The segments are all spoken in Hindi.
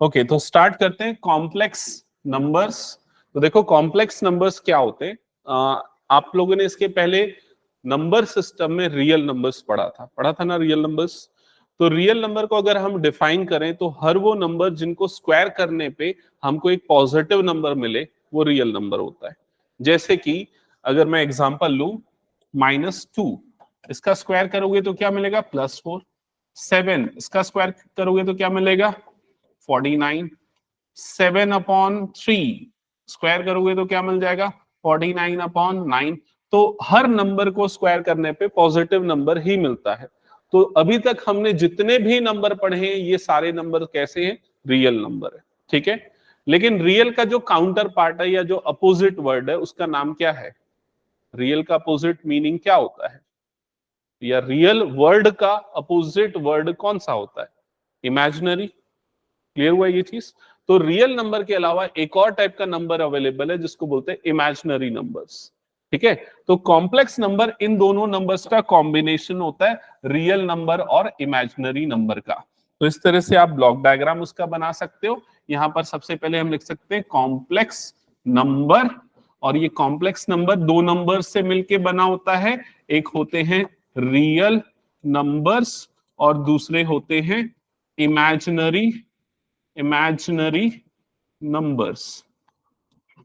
ओके, तो स्टार्ट करते हैं कॉम्प्लेक्स नंबर्स। तो देखो कॉम्प्लेक्स नंबर्स क्या होते हैं। आप लोगों ने इसके पहले नंबर सिस्टम में रियल नंबर्स पढ़ा था ना, रियल नंबर्स। तो रियल नंबर को अगर हम डिफाइन करें तो हर वो नंबर जिनको स्क्वायर करने पे हमको एक पॉजिटिव नंबर मिले वो रियल नंबर होता है। जैसे कि अगर मैं एग्जांपल लूं, -2 इसका स्क्वायर करोगे तो क्या मिलेगा? +4। 7 इसका स्क्वायर करोगे तो क्या मिलेगा? 49। 7/3 स्क्वायर करोगे तो क्या मिल जाएगा? 49/9। तो हर नंबर को स्क्वायर करने पे पॉजिटिव नंबर ही मिलता है। तो अभी तक हमने जितने भी नंबर पढ़े हैं ये सारे नंबर कैसे हैं? रियल नंबर है। ठीक है, लेकिन रियल का जो काउंटर पार्ट है या जो अपोजिट वर्ड है उसका नाम क्या है? रियल का अपोजिट मीनिंग क्या होता है? या रियल वर्ड का अपोजिट वर्ड कौन सा होता है? इमेजिनरी। क्लियर हुआ ये चीज? तो रियल नंबर के अलावा एक और टाइप का नंबर अवेलेबल है जिसको बोलते हैं इमेजिनरी नंबर्स। ठीक है, तो कॉम्प्लेक्स नंबर इन दोनों नंबर्स का कॉम्बिनेशन होता है, रियल नंबर और इमेजिनरी नंबर का। तो इस तरह से आप ब्लॉक डायग्राम उसका बना सकते हो। यहां पर सबसे पहले हम लिख सकते हैं कॉम्प्लेक्स नंबर, और ये कॉम्प्लेक्स नंबर दो नंबर से मिलके बना होता है। एक होते हैं रियल नंबर्स और दूसरे होते हैं इमेजिनरी नंबर्स।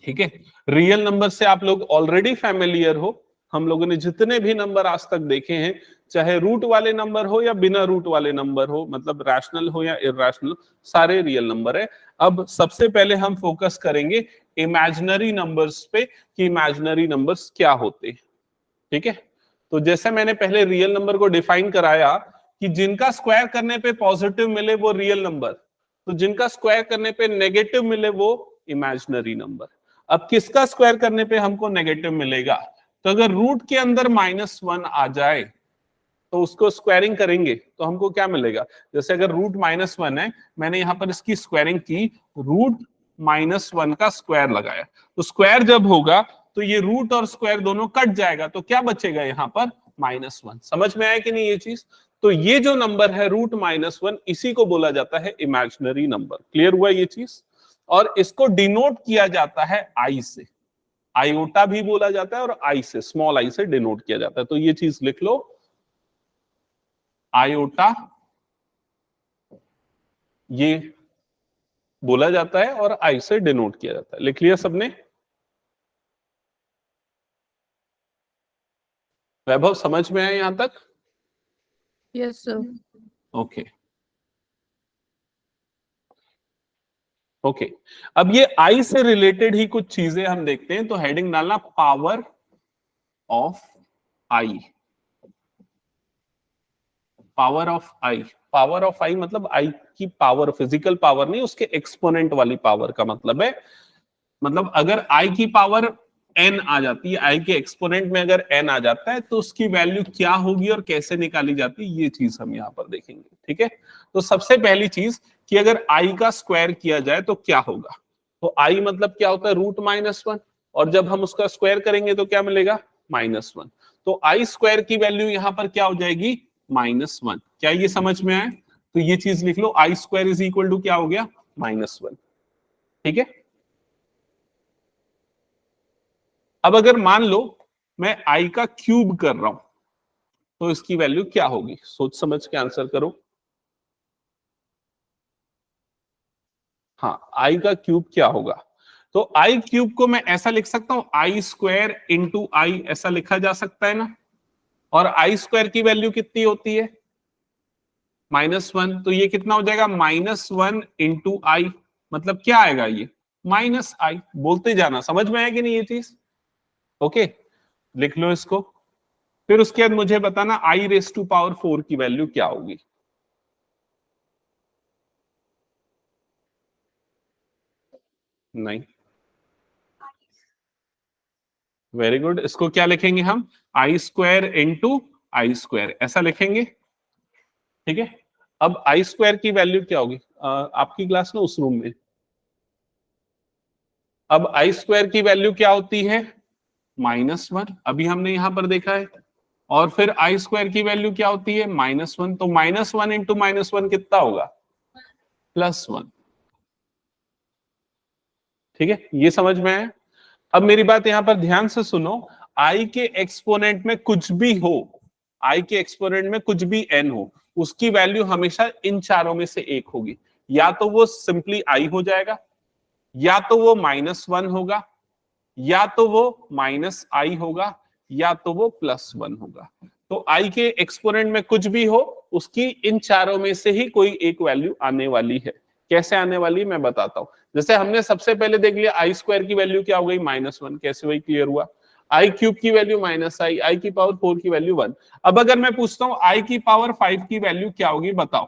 ठीक है, रियल नंबर से आप लोग ऑलरेडी फैमिलियर हो। हम लोगों ने जितने भी नंबर आज तक देखे हैं, चाहे रूट वाले नंबर हो या बिना रूट वाले नंबर हो, मतलब रैशनल हो या इरैशनल, सारे रियल नंबर है। अब सबसे पहले हम फोकस करेंगे इमेजिनरी नंबर्स पे कि इमेजिनरी नंबर्स क्या होते हैं। ठीक है, तो जैसे मैंने पहले रियल नंबर को डिफाइन कराया कि जिनका स्क्वायर करने पे पॉजिटिव मिले वो रियल नंबर, तो जिनका स्क्वायर करने पे नेगेटिव मिले वो इमेजिनरी नंबर। अब किसका स्क्वायर करने पे हमको नेगेटिव मिलेगा? तो अगर रूट के अंदर -1 आ जाए तो उसको स्क्वायरिंग करेंगे तो हमको क्या मिलेगा? जैसे अगर रूट -1 है, मैंने यहां पर इसकी स्क्वायरिंग की, रूट -1 का स्क्वायर लगाया, तो स्क्वायर जब होगा तो ये रूट और स्क्वायर दोनों कट जाएगा, तो क्या बचेगा यहां पर? -1। समझ में आया कि नहीं ये चीज? तो ये जो नंबर है रूट -1, इसी को बोला जाता है इमेजिनरी नंबर। क्लियर हुआ ये चीज? और इसको डिनोट किया जाता है आई से। आयोटा भी बोला जाता है और आई से, स्मॉल आई से डिनोट किया जाता है। तो ये चीज लिख लो, आयोटा ये बोला जाता है और आई से डिनोट किया जाता है। लिख लिया सबने? वैभव समझ में आया यहां तक? Yes sir. ओके ओके, अब ये आई से रिलेटेड ही कुछ चीजें हम देखते हैं। तो हेडिंग डालना power of i. Power of i, power of i मतलब आई की पावर, फिजिकल पावर नहीं, उसके एक्सपोनेंट वाली पावर का मतलब है। मतलब अगर आई की पावर n आ जाती है, आई के एक्सपोनेंट में अगर n आ जाता है तो उसकी वैल्यू क्या होगी और कैसे निकाली जाती है, ये चीज हम यहां पर देखेंगे। ठीक है, तो सबसे पहली चीज कि अगर आई का स्क्वायर किया जाए तो क्या होगा। तो आई मतलब क्या होता है? रूट -1, और जब हम उसका स्क्वायर करेंगे तो क्या मिलेगा? -1। तो आई स्क्वायर की वैल्यू यहां पर क्या हो जाएगी? -1। क्या ये समझ में आए? तो ये चीज लिख लो, आई स्क्वायर इज इक्वल टू क्या हो गया? -1। ठीक है, अब अगर मान लो मैं आई का क्यूब कर रहा हूं तो इसकी वैल्यू क्या होगी? सोच समझ के आंसर करो। हाँ, आई का क्यूब क्या होगा? तो आई क्यूब को मैं ऐसा लिख सकता हूं, आई स्क्वायर इंटू आई, ऐसा लिखा जा सकता है ना। और आई स्क्वायर की वैल्यू कितनी होती है? -1, तो ये कितना हो जाएगा? -1 इंटू आई, मतलब क्या आएगा ये? -i। बोलते जाना, समझ में आया कि नहीं ये चीज? ओके, लिख लो इसको। फिर उसके बाद मुझे बताना i⁴ की वैल्यू क्या होगी। नहीं, वेरी गुड, इसको क्या लिखेंगे हम? आई स्क्वायर इंटू आई स्क्वायर, ऐसा लिखेंगे। ठीक है, अब आई स्क्वायर की वैल्यू क्या होगी? आपकी क्लास ना उस रूम में। अब आई स्क्वायर की वैल्यू क्या होती है? -1, अभी हमने यहां पर देखा है। और फिर आई स्क्वायर की वैल्यू क्या होती है? -1, तो -1 इंटू -1 कितना होगा? +1। ठीक है, ये समझ में आया। अब मेरी बात यहां पर ध्यान से सुनो, आई के एक्सपोनेंट में कुछ भी हो, आई के एक्सपोनेंट में कुछ भी एन हो, उसकी वैल्यू हमेशा इन चारों में से एक होगी। या तो वो सिंपली आई हो जाएगा, या तो वो -1 होगा, या तो वो -i होगा, या तो वो +1 होगा। तो i के एक्सपोनेंट में कुछ भी हो, उसकी इन चारों में से ही कोई एक वैल्यू आने वाली है। कैसे आने वाली है मैं बताता हूं। जैसे हमने सबसे पहले देख लिया i² की वैल्यू क्या हो गई, -1, कैसे वही क्लियर हुआ। i³ की वैल्यू -i, i की पावर 4 की वैल्यू 1। अब अगर मैं पूछता हूं i की पावर 5 की वैल्यू क्या होगी बताओ,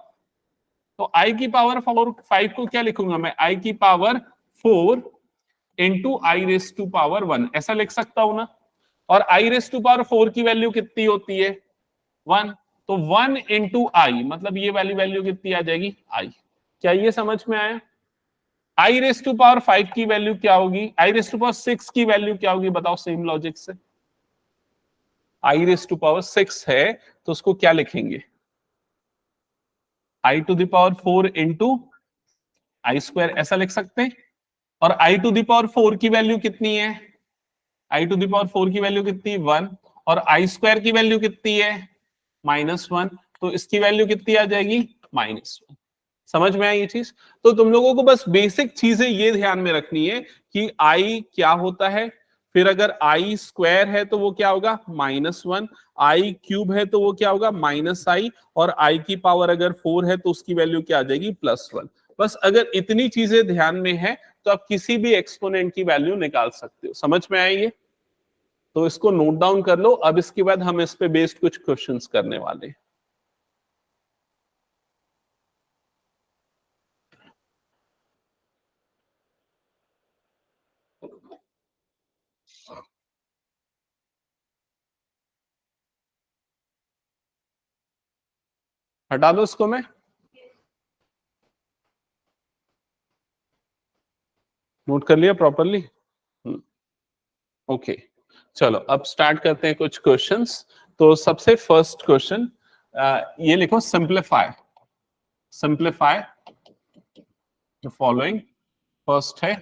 तो i की पावर 5 को क्या लिखूंगा मैं, i की पावर 4 इंटू i⁻⁴ ऐसा लिख सकता हूं ना। और i⁻⁴ की वैल्यू कितनी होती है, 1, तो 1 इंटू आई, मतलब ये वाली वैल्यू कितनी आ जाएगी, i। क्या ये समझ में आया। i⁻⁵ की वैल्यू क्या होगी, i⁻�6 की वैल्यू क्या होगी बताओ, सेम लॉजिक से। i⁻�6 है तो उसको क्या लिखेंगे, i⁴ इंटू i² ऐसा लिख सकते हैं। और i⁴ की वैल्यू कितनी है, i⁴ की वैल्यू कितनी, 1, और i² की वैल्यू कितनी है, -1, तो इसकी वैल्यू कितनी आ जाएगी, -1। समझ में आई ये चीज। तो तुम लोगों को बस बेसिक चीजें ये ध्यान में रखनी है कि i क्या होता है, फिर अगर i² है तो वो क्या होगा, -1, i³ है तो वो क्या होगा, -i, और i की पावर अगर 4 है तो उसकी वैल्यू क्या आ जाएगी, +1। बस अगर इतनी चीजें ध्यान में है तो आप किसी भी एक्सपोनेंट की वैल्यू निकाल सकते हो। समझ में आई ये, तो इसको नोट डाउन कर लो। अब इसके बाद हम इस पे बेस्ड कुछ क्वेश्चंस करने वाले हैं। हटा दो इसको मैं, नोट कर लिया प्रॉपरली। ओके, चलो अब स्टार्ट करते हैं कुछ क्वेश्चंस। तो सबसे फर्स्ट क्वेश्चन ये लिखो, सिंप्लीफाई द फॉलोइंग। फर्स्ट है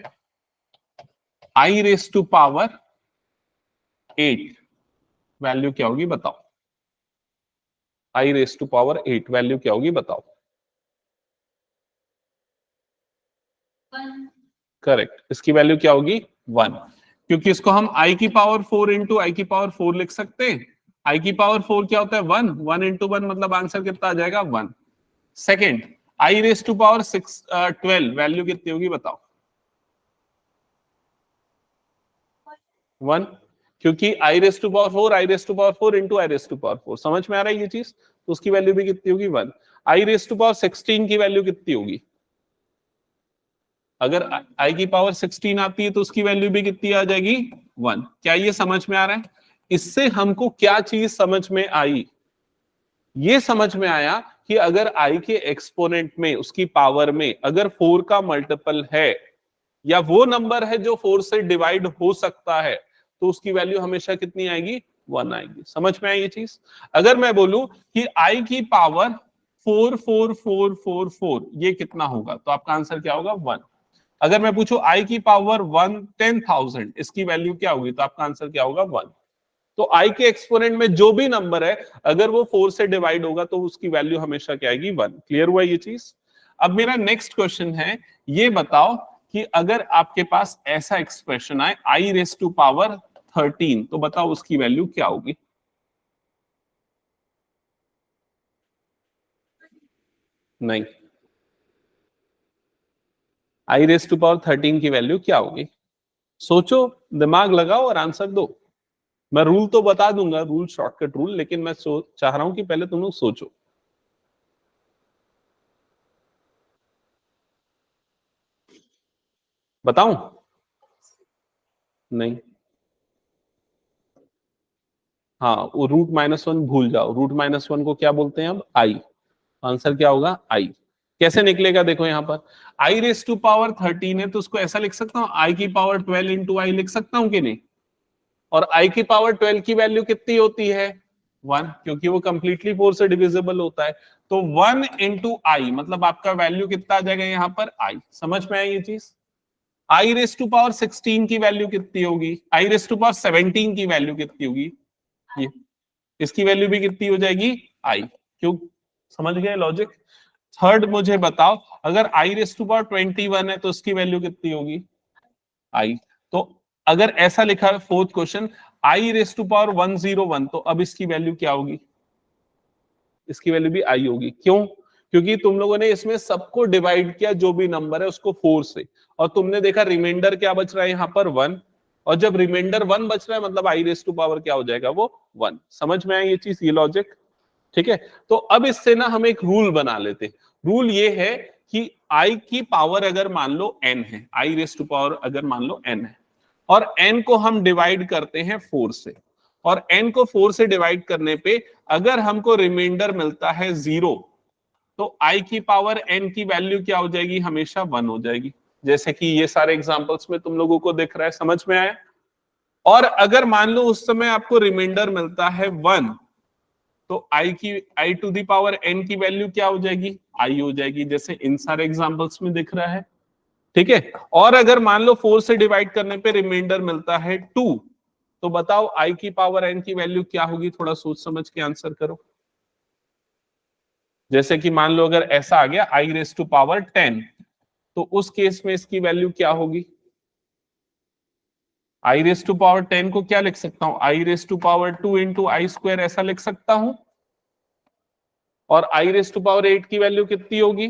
i⁻⁸ वैल्यू क्या होगी बताओ, i⁻⁸ वैल्यू क्या होगी बताओ। करेक्ट, इसकी वैल्यू क्या होगी, 1, क्योंकि इसको हम i की पावर 4 इंटू i की पावर 4 लिख सकते हैं। i की पावर 4 क्या होता है, 1, 1 इंटू 1 मतलब आंसर कितना आ जाएगा, 1। सेकेंड, i⁻⁻12 वैल्यू कितनी होगी बताओ, 1, क्योंकि i⁻⁴ इंटू i⁻⁴ समझ में आ रहा है ये चीज, तो उसकी वैल्यू भी कितनी होगी, 1। i⁻16 की वैल्यू कितनी होगी, अगर i की पावर 16 आती है तो उसकी वैल्यू भी कितनी आ जाएगी, 1। क्या ये समझ में आ रहा है। इससे हमको क्या चीज समझ में आई, ये समझ में आया कि अगर i के एक्सपोनेंट में, उसकी पावर में अगर 4 का मल्टीपल है, या वो नंबर है जो 4 से डिवाइड हो सकता है, तो उसकी वैल्यू हमेशा कितनी आएगी, 1 आएगी। समझ में आई ये चीज। अगर मैं बोलूं कि i की पावर 44444 ये कितना होगा, तो आपका आंसर क्या होगा, 1। अगर मैं पूछूं i की पावर 1/10,000 इसकी वैल्यू क्या होगी, तो आपका आंसर क्या होगा, 1। तो i के एक्सपोनेंट में जो भी नंबर है, अगर वो 4 से डिवाइड होगा तो उसकी वैल्यू हमेशा क्या आएगी, 1। क्लियर हुआ ये चीज। अब मेरा नेक्स्ट क्वेश्चन है, ये बताओ कि अगर आपके पास ऐसा एक्सप्रेशन आए i⁻13, तो बताओ उसकी वैल्यू क्या होगी। नहीं, i⁻13 की वैल्यू क्या होगी, सोचो, दिमाग लगाओ और आंसर दो। मैं रूल तो बता दूंगा, रूल शॉर्टकट रूल, लेकिन मैं चाह रहा हूं कि पहले तुम लोग सोचो। बताऊं, नहीं, हाँ, वो √-1 भूल जाओ। √-1 को क्या बोलते हैं अब, आई। आंसर क्या होगा, आई। कैसे निकलेगा देखो यहां पर, i⁻13 है तो उसको ऐसा लिख सकता हूं, i की पावर 12 इंटू आई लिख सकता हूं कि नहीं। और i की पावर 12 की वैल्यू कितनी होती है, 1, क्योंकि वो कंप्लीटली 4 से डिविजिबल होता है। तो 1 इंटू आई, मतलब आपका वैल्यू कितना आ जाएगा यहाँ पर, i। समझ में आई ये चीज। आई रेस टू पावर 16 की वैल्यू कितनी होगी, आई रेस टू पावर 17 की वैल्यू कितनी होगी, ये इसकी वैल्यू भी कितनी हो जाएगी आई। क्यों, समझ गए लॉजिक। थर्ड मुझे बताओ, अगर आई रेस टू पावर 21 है तो उसकी वैल्यू कितनी होगी आई। तो अगर ऐसा लिखा है fourth question, i raise to power 101, तो अब इसकी वैल्यू क्या होगी, इसकी वैल्यू भी आई होगी। क्यों, क्योंकि तुम लोगों ने इसमें सबको डिवाइड किया, जो भी नंबर है उसको 4 से, और तुमने देखा रिमाइंडर क्या बच रहा है यहाँ पर 1, और जब रिमाइंडर 1 बच रहा है मतलब आई रेस टू पावर क्या हो जाएगा, वो 1। समझ में आया ये चीज, ये लॉजिक, ठीक है। तो अब इससे ना हम एक रूल बना लेते। रूल ये है कि आई की पावर अगर मान लो n है, आई रेस टू पावर अगर मान लो n है, और n को हम डिवाइड करते हैं 4 से, और n को 4 से डिवाइड करने पे अगर हमको रिमाइंडर मिलता है 0, तो i की पावर n की वैल्यू क्या हो जाएगी, हमेशा 1 हो जाएगी। जैसे कि ये सारे एग्जांपल्स में तुम लोगों को दिख रहा है, समझ में आया। और अगर मान लो उस समय आपको रिमाइंडर मिलता है 1, तो i to the power n की वैल्यू क्या हो जाएगी, i हो जाएगी, जैसे इन सारे एग्जांपल्स में दिख रहा है, ठीक है। और अगर मान लो 4 से डिवाइड करने पे रिमाइंडर मिलता है 2, तो बताओ i की पावर n की वैल्यू क्या होगी, थोड़ा सोच समझ के आंसर करो। जैसे कि मान लो अगर ऐसा आ गया i रेस टू पावर 10, तो उस केस में इसकी वैल्यू क्या होगी, i रेस टू पावर 10 को क्या लिख सकता हूं, i raise to power 2 into i square ऐसा लिख सकता हूं। और i रेस टू पावर 8 की वैल्यू कितनी होगी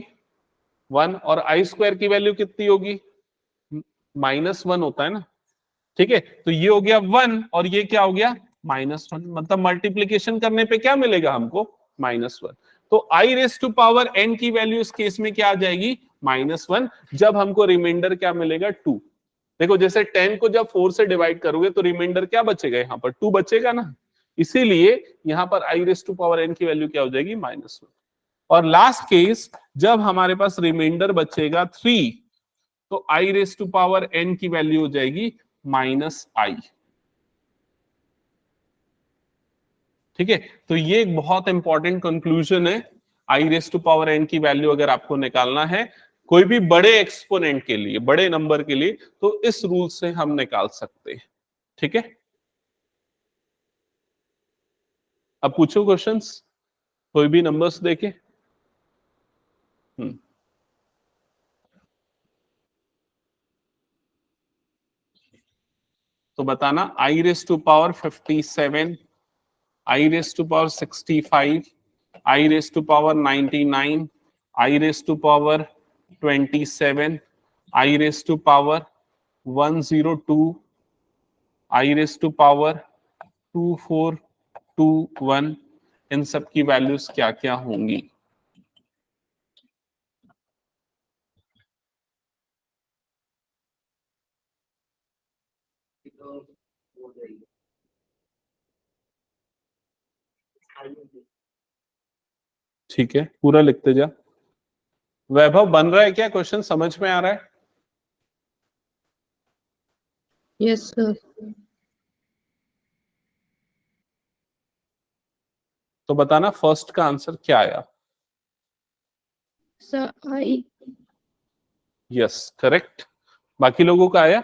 1, और आई स्क्वायर की वैल्यू कितनी होगी -1 होता है ना, ठीक है। तो ये हो गया 1 और ये क्या हो गया -1, मतलब मल्टीप्लीकेशन करने पे क्या मिलेगा हमको -1। तो आई रेस टू पावर n की वैल्यू इस केस में क्या आ जाएगी -1, जब हमको रिमाइंडर क्या मिलेगा 2। देखो जैसे 10 को जब 4 से डिवाइड करोगे तो रिमाइंडर क्या बचेगा, यहाँ पर 2 बचेगा ना, इसीलिए यहाँ पर आई रेस टू पावर n की वैल्यू क्या हो जाएगी -1। और लास्ट केस, जब हमारे पास रिमाइंडर बचेगा 3, तो आई रेस टू पावर n की वैल्यू हो जाएगी -i। ठीक है, तो ये एक बहुत इंपॉर्टेंट कंक्लूजन है। आई रेस टू पावर n की वैल्यू अगर आपको निकालना है कोई भी बड़े एक्सपोनेंट के लिए, बड़े नंबर के लिए, तो इस रूल से हम निकाल सकते हैं। ठीक है, अब पूछो क्वेश्चंस, कोई भी नंबर्स देके। तो बताना, i raise to power 57, i raise to power 65, i raise to power 99, i raise to power 27, i raise to power 102, i raise to power 2421, इन सब की वैल्यूज क्या क्या होंगी। ठीक है, पूरा लिखते जा। वैभव बन रहा है क्या, क्वेश्चन समझ में आ रहा है? Yes, sir. तो बताना फर्स्ट का आंसर क्या आया। Sir, I. यस करेक्ट, बाकी लोगों का आया।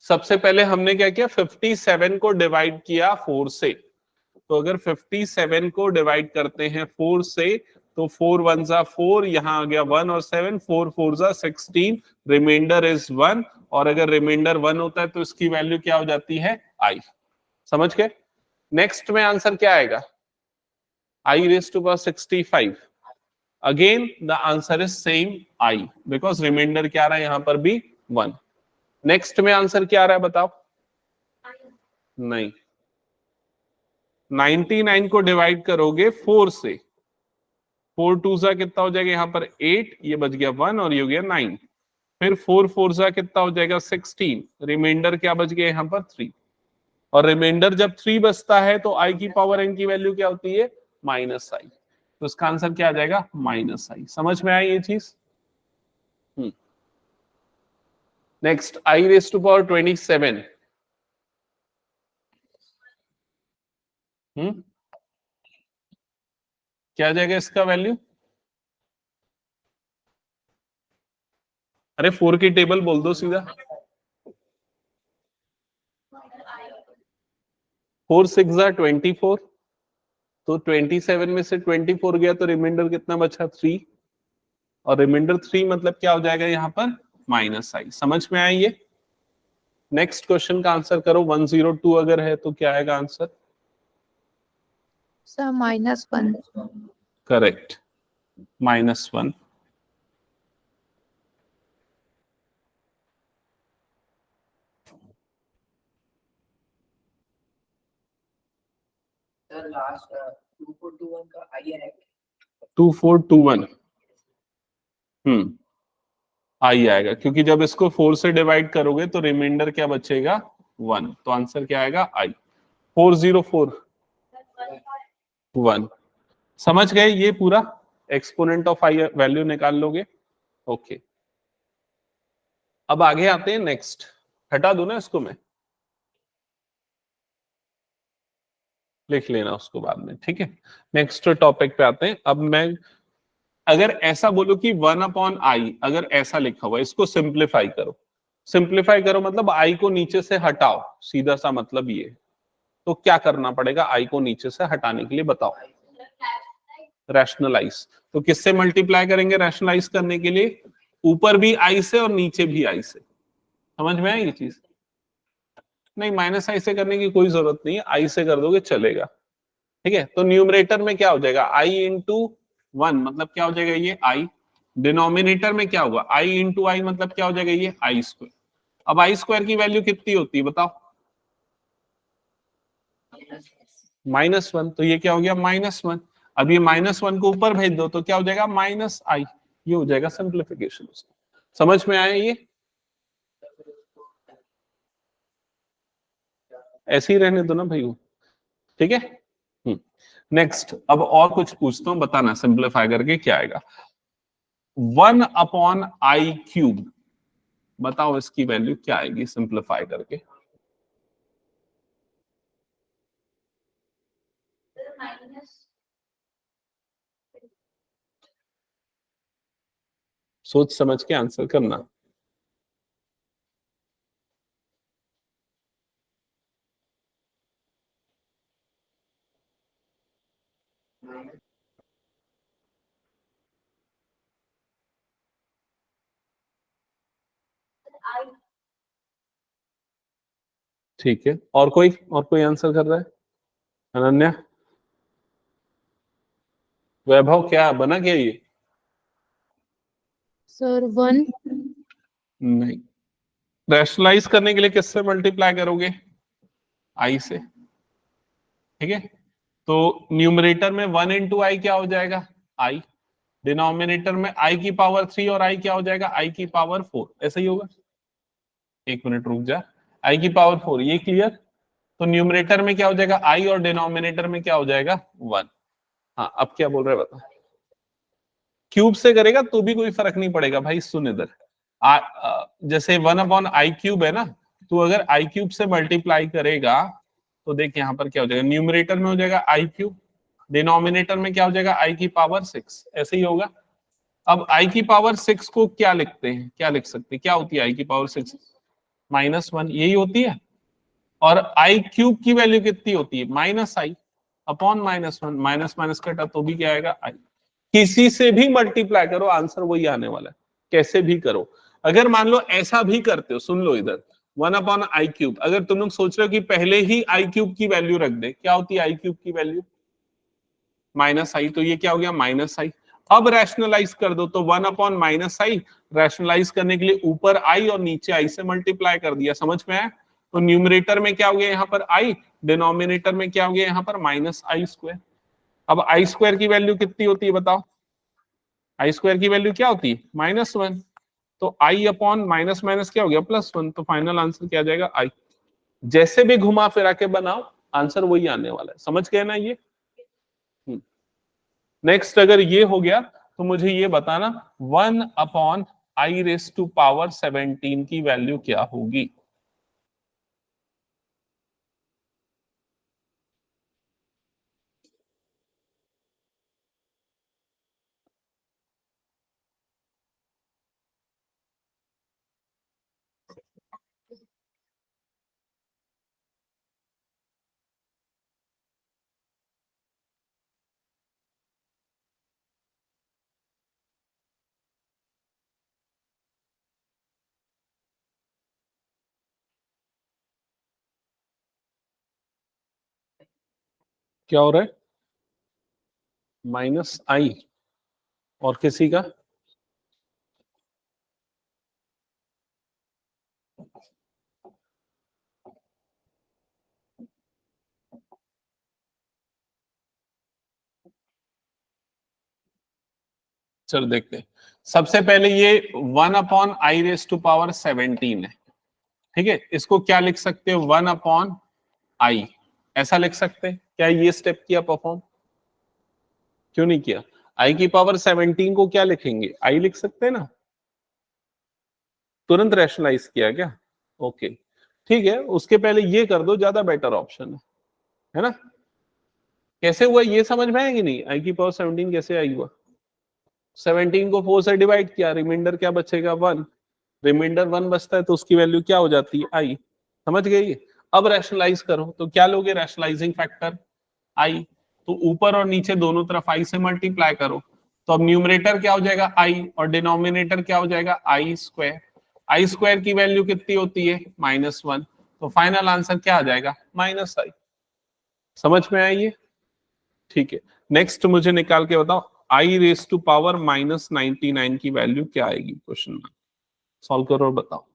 सबसे पहले हमने क्या किया, 57 को डिवाइड किया 4 से। तो अगर 57 को डिवाइड करते हैं 4 से, तो 4 1 जा 4, यहां आ गया 1 और 7, 4 4 जा 16, रिमाइंडर इज 1, और अगर रिमाइंडर 1 होता है तो इसकी वैल्यू क्या हो जाती है आई। समझ गए। नेक्स्ट में आंसर क्या आएगा, i raise to power 65। Again the answer is same i, because reminder क्या आ रहा है यहां पर भी 1। नेक्स्ट में आंसर क्या आ रहा है बताओ, नहीं, 99 को डिवाइड करोगे 4 से, 4 2 जा कितना हो जाएगा यहाँ पर 8, ये बच गया 1 और ये हो गया 9, फिर 4 4 जा कितना हो जाएगा 16, रिमाइंडर क्या बच गया यहाँ पर 3, और रिमाइंडर जब 3 बचता है तो आई की पावर n की वैल्यू क्या होती है -i। तो इसका आंसर क्या आ जाएगा -i। समझ में आई ये चीज। Next, i raise to power 27। क्या आ जाएगा इसका वैल्यू, अरे 4 की टेबल बोल दो सीधा। 4 6 जा 24, तो 27 में से 24 गया तो रिमाइंडर कितना बचा? 3, और रिमाइंडर 3 मतलब क्या हो जाएगा यहाँ पर? -i। समझ में आया ये? नेक्स्ट क्वेश्चन का आंसर करो। 102 अगर है तो क्या आएगा answer? Sir -1। Correct, -1। Sir last 2421 का आई है 2421, आई आएगा, क्योंकि जब इसको 4 से डिवाइड करोगे तो रिमाइंडर क्या बचेगा? 1। तो आंसर क्या आएगा? आई। 404 1। समझ गए ये पूरा? एक्सपोनेंट ऑफ आई वैल्यू निकाल लोगे। ओके, अब आगे आते हैं नेक्स्ट। हटा दो ना इसको, मैं लिख लेना उसको बाद में, ठीक है। नेक्स्ट टॉपिक पे आते हैं। अब मैं अगर ऐसा बोलो कि 1/i, अगर ऐसा लिखा हुआ, इसको सिंप्लीफाई करो। सिंप्लीफाई करो मतलब आई को नीचे से हटाओ, सीधा सा मतलब ये। तो क्या करना पड़ेगा आई को नीचे से हटाने के लिए? बताओ। रैशनलाइज। तो किससे मल्टीप्लाई करेंगे रैशनलाइज करने के लिए? ऊपर भी आई से और नीचे भी आई से। समझ में आई ये चीज? नहीं, -i से करने की कोई जरूरत नहीं है, आई से कर दोगे चलेगा, ठीक है। तो न्यूमरेटर में क्या हो जाएगा? i इंटू 1 मतलब क्या हो जाएगा? ये i। डिनोमिनेटर में क्या होगा? i इंटू आई मतलब क्या हो जाएगा? ये आई स्क्वायर। अब आई स्क्वायर की वैल्यू कितनी होती है बताओ? -1। तो ये क्या हो गया? -1। अब ये -1 को ऊपर भेज दो तो क्या हो जाएगा? -i। ये हो जाएगा सिंप्लीफिकेशन। समझ में आया ये? ऐसे ही रहने दो ना भाई, ठीक है। नेक्स्ट, अब और कुछ पूछता हूं, बताना सिंप्लीफाई करके क्या आएगा। 1/i³, बताओ इसकी वैल्यू क्या आएगी सिंप्लीफाई करके? सोच समझ के आंसर करना। ठीक है, और कोई आंसर कर रहा है? अनन्या, वैभव, क्या बना क्या ये? सर 1। नहीं, रैशनलाइज करने के लिए किससे मल्टीप्लाई करोगे? आई से, ठीक है। तो न्यूमरेटर में 1 इंटू आई क्या हो जाएगा? आई। डिनोमिनेटर में आई की पावर 3 और आई क्या हो जाएगा? आई की पावर 4। ऐसा ही होगा। एक मिनट रुक जा। आई की पावर 4, ये क्लियर? तो न्यूमरेटर में क्या हो जाएगा? आई, और डिनोमिनेटर में क्या हो जाएगा? 1। हाँ, अब क्या बोल रहे हैं बता। क्यूब से करेगा तो भी कोई फर्क नहीं पड़ेगा भाई, सुन इधर। जैसे 1/i³ है ना, तो अगर i³ से मल्टीप्लाई करेगा तो देख यहाँ पर क्या हो जाएगा? न्यूमरेटर में हो जाएगा i³, डिनोमिनेटर में क्या हो जाएगा? i की पावर 6। ऐसे ही होगा। अब i की पावर 6 को क्या लिखते हैं, क्या लिख सकते हैं? क्या होती है i की पावर 6? -1, यही होती है। और i³ की वैल्यू कितनी होती है? -i upon -1। माइनस माइनस कटा तो भी क्या आएगा? i। किसी से भी मल्टीप्लाई करो, आंसर वही आने वाला है। कैसे भी करो। अगर मान लो ऐसा भी करते हो, सुन लो इधर, 1/i³। अगर तुम लोग सोच रहे हो कि पहले ही i³ की वैल्यू रख दे, क्या होती है i³ की वैल्यू? -i। तो ये क्या हो गया? -i। अब रैशनलाइज कर दो तो 1/-i। रैशनलाइज करने के लिए ऊपर i और नीचे i से मल्टीप्लाई कर दिया। समझ में आया? तो न्यूमरेटर में क्या हो गया यहाँ पर? i। डिनोमिनेटर में क्या हो गया यहाँ पर? -i²। अब i² की वैल्यू कितनी होती है बताओ? i² की वैल्यू क्या होती है? -1। तो i अपॉन माइनस माइनस क्या हो गया? +1। तो फाइनल आंसर क्या आ जाएगा? i। जैसे भी घुमा फिरा के बनाओ, आंसर वही आने वाला है। समझ गए ना ये? नेक्स्ट, अगर ये हो गया तो मुझे ये बताना 1/i⁻17 की वैल्यू क्या होगी? क्या हो रहा है? माइनस आई, और किसी का चलो देखते हैं। सबसे पहले ये 1/i⁻17 है, ठीक है। इसको क्या लिख सकते हो? 1/i, ऐसा लिख सकते हैं क्या? ये स्टेप किया परफॉर्म? क्यों नहीं किया? i⁻17 को क्या लिखेंगे? आई लिख सकते हैं ना। तुरंत रैशनलाइज किया क्या? ओके, ठीक है। उसके पहले ये कर दो, ज्यादा बेटर ऑप्शन है ना। कैसे हुआ ये समझ में आएगी नहीं? i⁻17 कैसे आई हुआ? 17 को 4 से डिवाइड किया, रिमाइंडर क्या बचेगा? 1। रिमाइंडर 1 बचता है तो उसकी वैल्यू क्या हो जाती है? आई। समझ गए? अब रैशनलाइज करो तो क्या लोगे? Rationalising factor I. तो ऊपर और नीचे दोनों तरफ आई से मल्टीप्लाई करो, तो अब न्यूमरेटर क्या हो जाएगा? आई, और डिनोमिनेटर क्या हो जाएगा? आई स्क्वायर। आई स्क्वायर की वैल्यू कितनी होती है? -1। तो फाइनल आंसर क्या आ जाएगा? -आई। समझ में आई ये? ठीक है। नेक्स्ट मुझे निकाल के बताओ, i⁻99 की वैल्यू क्या आएगी क्वेश्चन में? सॉल्व करो और बताओ।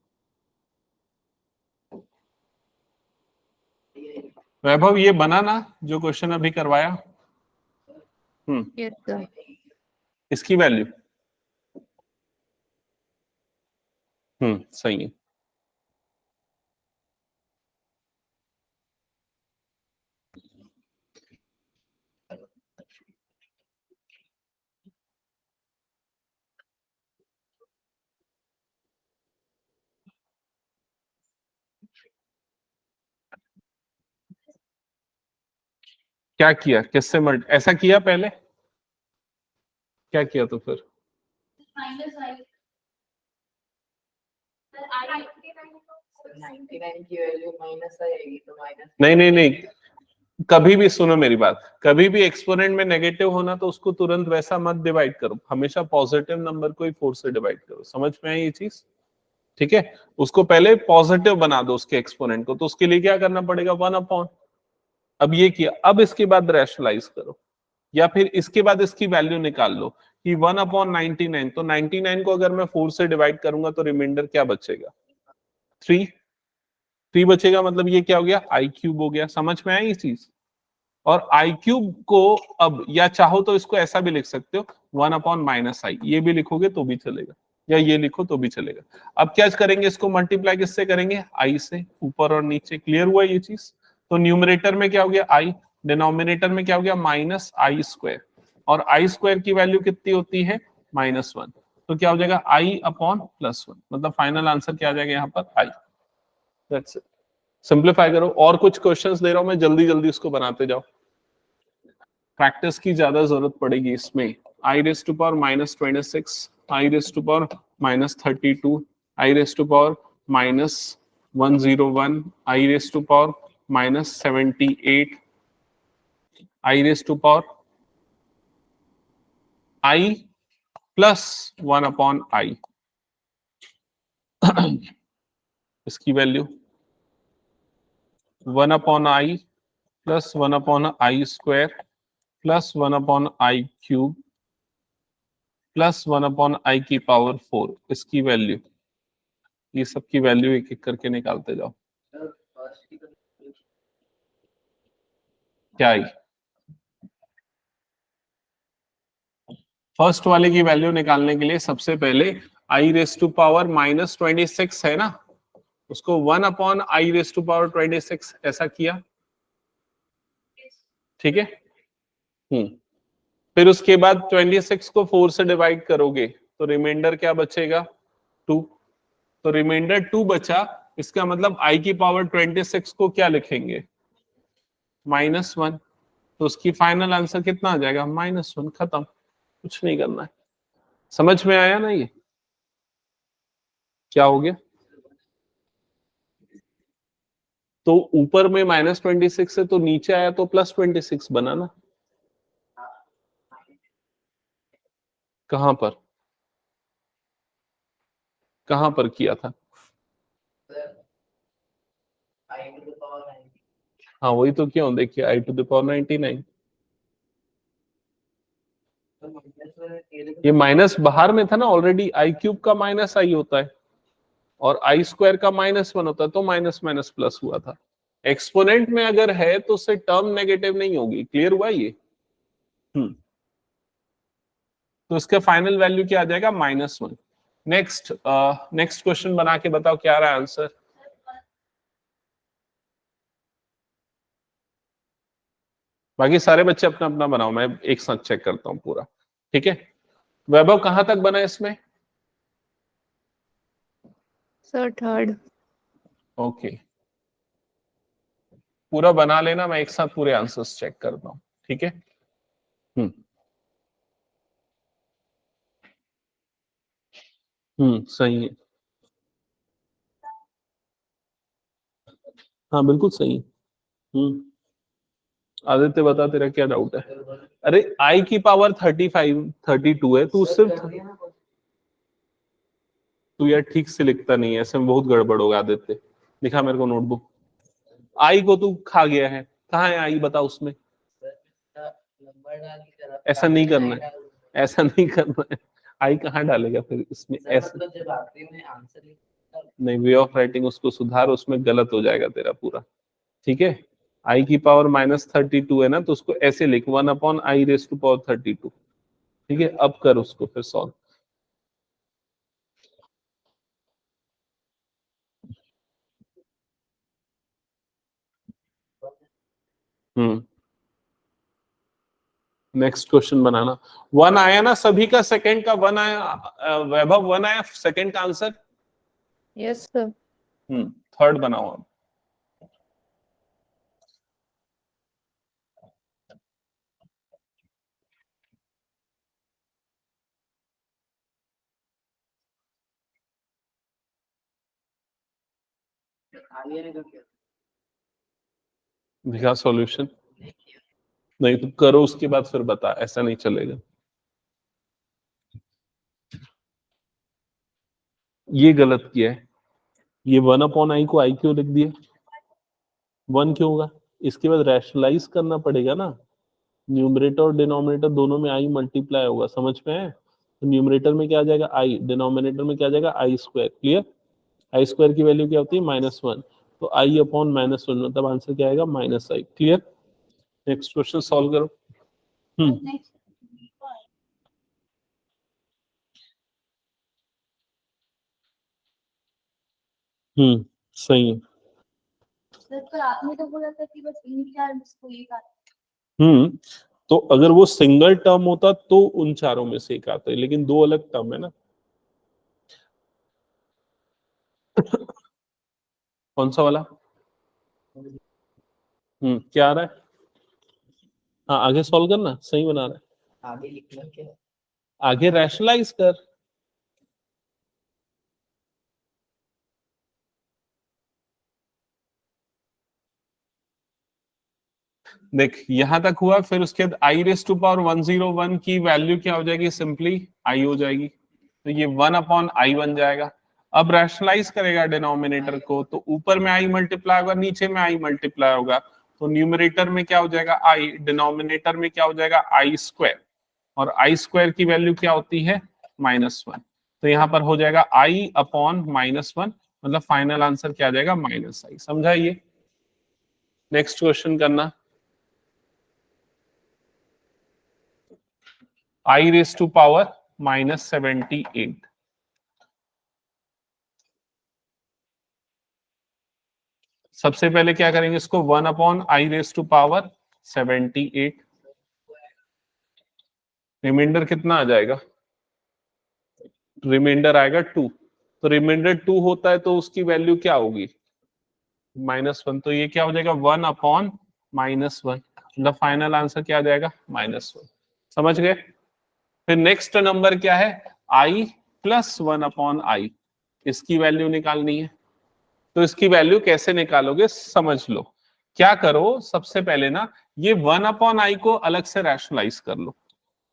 वैभव ये बना ना जो क्वेश्चन अभी करवाया? Yes, sir. इसकी वैल्यू सही है। क्या किया? किससे मल्ट ऐसा किया पहले? क्या किया तो फिर? -99 की वैल्यू माइनस आएगी तो माइनस। नहीं नहीं नहीं, कभी भी सुनो मेरी बात, कभी भी एक्सपोनेंट में नेगेटिव होना तो उसको तुरंत वैसा मत डिवाइड करो, हमेशा पॉजिटिव नंबर को ही 4 से डिवाइड करो। समझ में आई ये चीज? ठीक है। उसको पहले पॉजिटिव बना दो उसके एक्सपोनेंट को, तो उसके लिए क्या करना पड़ेगा? 1/। अब ये किया, अब इसके बाद रैशनलाइज करो, या फिर इसके बाद इसकी वैल्यू निकाल लो कि 1/99। तो 99 को अगर मैं 4 से डिवाइड करूंगा तो रिमाइंडर क्या बचेगा? 3। 3 बचेगा, मतलब ये क्या हो गया? i³ हो गया। समझ में आई ये चीज? और i³ को अब, या चाहो तो इसको ऐसा भी लिख सकते हो 1/-i, ये भी लिखोगे तो भी चलेगा, या ये लिखो तो भी चलेगा। अब क्या करेंगे? इसको मल्टीप्लाई किससे करेंगे? i से, ऊपर और नीचे। क्लियर हुआ ये चीज? तो न्यूमरेटर में क्या हो गया? i, डिनोमिनेटर में क्या हो गया? -i², और i² की वैल्यू कितनी होती है? -1। तो क्या हो जाएगा? i/+1, मतलब फाइनल आंसर क्या आ जाएगा यहाँ पर? i। That's it. सिंप्लीफाई करो। और कुछ क्वेश्चंस दे रहा हूं मैं, जल्दी जल्दी उसको बनाते जाओ, प्रैक्टिस की ज्यादा जरूरत पड़ेगी इसमें। i⁻26, i⁻−32, i⁻−101, i⁻−78, i⁻i+1/i, इसकी वैल्यू 1/i+1/i² +1/i³ +1/i⁴, इसकी वैल्यू। ये सब की वैल्यू एक एक करके निकालते जाओ। क्या आई? फर्स्ट वाले की वैल्यू निकालने के लिए सबसे पहले i⁻26 है ना, उसको 1/i⁻26 ऐसा किया, ठीक है। फिर उसके बाद 26 को 4 से डिवाइड करोगे तो रिमाइंडर क्या बचेगा? 2। तो रिमाइंडर 2 बचा, इसका मतलब i⁻26 को क्या लिखेंगे? -1। तो उसकी फाइनल आंसर कितना आ जाएगा? -1। खत्म, कुछ नहीं करना है। समझ में आया ना ये? क्या हो गया? तो ऊपर में -26 है तो नीचे आया तो +26 बना ना। कहां पर? कहां पर किया था? हाँ वही तो क्यों, देखिए i टू द पावर 99, ये माइनस बाहर में था ना ऑलरेडी, आई क्यूब का माइनस आई होता है और आई स्क्वायर का -1 होता है, तो माइनस माइनस प्लस हुआ था। एक्सपोनेंट में अगर है तो उससे टर्म नेगेटिव नहीं होगी, क्लियर हुआ ये। तो इसका फाइनल वैल्यू क्या आ जाएगा, -1। नेक्स्ट नेक्स्ट क्वेश्चन बना के बताओ क्या आ रहा है आंसर। बाकी सारे बच्चे अपना अपना बनाओ, मैं एक साथ चेक करता हूं पूरा, ठीक है। वैभव कहां तक बना इसमें? Sir third. ओके, पूरा बना लेना, मैं एक साथ पूरे आंसर्स चेक करता हूं, ठीक है। सही है, हाँ बिल्कुल सही है। आदित्य बता तेरा क्या डाउट है। अरे आई की पावर 35 32 है, तू सिर्फ तू यार ठीक से लिखता नहीं है, ऐसे में बहुत गड़बड़ होगा। आदित्य दिखा मेरे को नोटबुक, आई को तू खा गया है, कहाँ है आई बता उसमें। ऐसा नहीं करना है, ऐसा नहीं करना है, आई कहाँ डालेगा फिर इसमें, ऐसा नहीं, वे ऑफ राइटिंग उसको सुधार, उसमें गलत हो जाएगा तेरा पूरा, ठीक है। आई की पावर -32 है ना, तो उसको ऐसे लिख 1/i⁻32, ठीक है। अब कर उसको फिर सॉल्व। नेक्स्ट क्वेश्चन बनाना। 1 आया ना सभी का, सेकंड का 1 आया, वैभव 1 आया सेकंड का आंसर। Yes sir. थर्ड बनाओ अब। दिखा सॉल्यूशन, नहीं तो करो उसके बाद फिर बता, ऐसा नहीं चलेगा। ये गलत किया है, ये 1/i को आई क्यों लिख दिया, 1 क्यों होगा। इसके बाद रैशनलाइज करना पड़ेगा ना, न्यूमरेटर और डिनोमिनेटर दोनों में आई मल्टीप्लाई होगा, समझ में है। तो न्यूमरेटर में क्या आ जाएगा आई, डिनोमिनेटर में क्या आ जाएगा आई स्क्वायर, क्लियर। आई स्क्वायर की वैल्यू क्या होती है -1, तो आई अपॉन -1, मतलब आंसर क्या आएगा -i, clear. Next question solve करो। सही है। सर पर आपने तो बोला था कि बस इन चार में से कोई एक आता तो अगर वो सिंगल टर्म होता तो उन चारों में से एक आता है, लेकिन दो अलग टर्म है ना। कौन सा वाला, क्या आ रहा है। हाँ आगे सॉल्व करना, सही बना रहा है, आगे लिखना क्या है? आगे रैशनलाइज कर। देख यहां तक हुआ, फिर उसके बाद i⁻101 की वैल्यू क्या हो जाएगी, सिंपली i हो जाएगी, तो ये 1/i बन जाएगा। अब रैशनलाइज करेगा डिनोमिनेटर को, तो ऊपर में i मल्टीप्लाई होगा, नीचे में i मल्टीप्लाई होगा, तो न्यूमरेटर में क्या हो जाएगा i, डिनोमिनेटर में क्या हो जाएगा i स्क्वायर, और i स्क्वायर की वैल्यू क्या होती है -1, तो यहाँ पर हो जाएगा i/-1, मतलब फाइनल आंसर क्या आ जाएगा -i। समझा ये। नेक्स्ट क्वेश्चन करना। i⁻78, सबसे पहले क्या करेंगे इसको, 1/i⁻78, रिमाइंडर कितना आ जाएगा, रिमाइंडर आएगा 2, तो रिमाइंडर 2 होता है तो उसकी वैल्यू क्या होगी -1, तो ये क्या हो जाएगा 1/-1, मतलब फाइनल आंसर क्या आ जाएगा -1। समझ गए। फिर नेक्स्ट नंबर क्या है, i+1/i, इसकी वैल्यू निकालनी है। तो इसकी वैल्यू कैसे निकालोगे समझ लो। क्या करो, सबसे पहले ना ये 1/i को अलग से रैशनलाइज कर लो,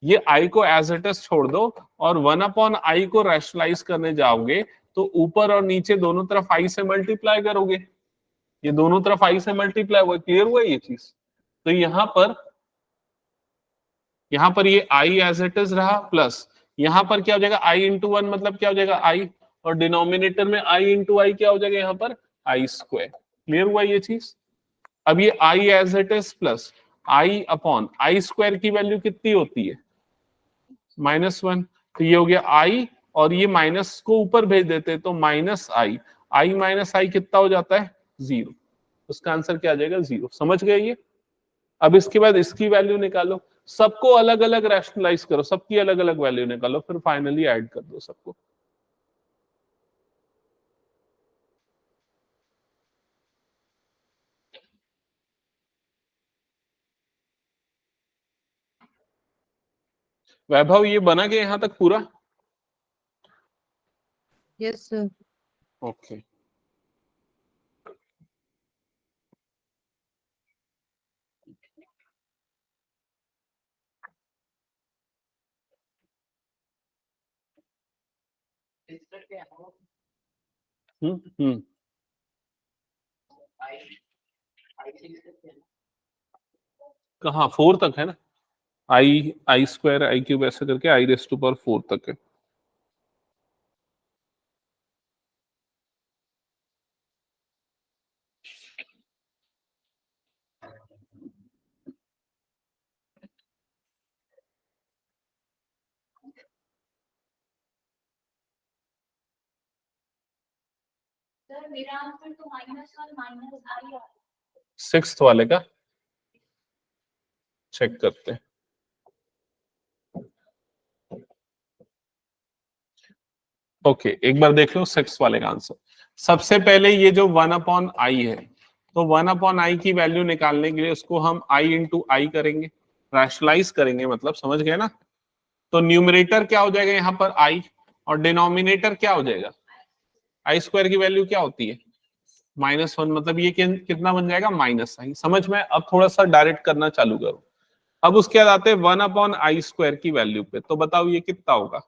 ये i को एज इट इज छोड़ दो, और 1/i को रैशनलाइज करने जाओगे तो ऊपर और नीचे दोनों तरफ i से मल्टीप्लाई करोगे, ये दोनों तरफ i से मल्टीप्लाई हुआ, क्लियर हुआ ये चीज। तो यहाँ पर ये i एज इट इज रहा, प्लस यहाँ पर क्या हो जाएगा i इंटू 1 मतलब क्या हो जाएगा i, और डिनोमिनेटर में i इंटू आई क्या हो जाएगा यहाँ पर i स्क्वायर। क्लियर हुआ ये चीज। अब ये i as it is plus i upon i square की वैल्यू कितनी होती है -1, तो ये हो गया i, और ये माइनस को ऊपर भेज देते तो -i, i माइनस i कितना हो जाता है 0, उसका आंसर क्या आ जाएगा 0। समझ गए ये। अब इसके बाद इसकी वैल्यू निकालो, सबको अलग अलग रैशनलाइज करो, सबकी अलग अलग वैल्यू निकालो, फिर फाइनली ऐड कर दो सबको। वैभव ये बना गया यहां तक पूरा? Yes, sir. ओके डिस्कस क्या है वो? हम्म आई आई सिक्स तक है। कहाँ 4 तक है ना, आई स्क्वायर आई क्यूब ऐसे करके आई रेस टू पावर 4 तक है। सर मेरा आंसर तो -1 -i आ रहा है। 6th वाले का चेक करते हैं। ओके एक बार देख लो 6 वाले का आंसर। सबसे पहले ये जो 1/i है, तो 1/i की वैल्यू निकालने के लिए उसको हम i इंटू आई करेंगे, रैशनलाइज करेंगे, मतलब समझ गए ना। तो न्यूमरेटर क्या हो जाएगा यहाँ पर i, और डिनोमिनेटर क्या हो जाएगा, आई स्क्वायर की वैल्यू क्या होती है -1, मतलब ये कितना बन जाएगा -i। समझ में। अब थोड़ा सा डायरेक्ट करना चालू करो। अब उसके बाद आते हैं 1/i स्क्वायर की वैल्यू पे, तो बताओ ये कितना होगा,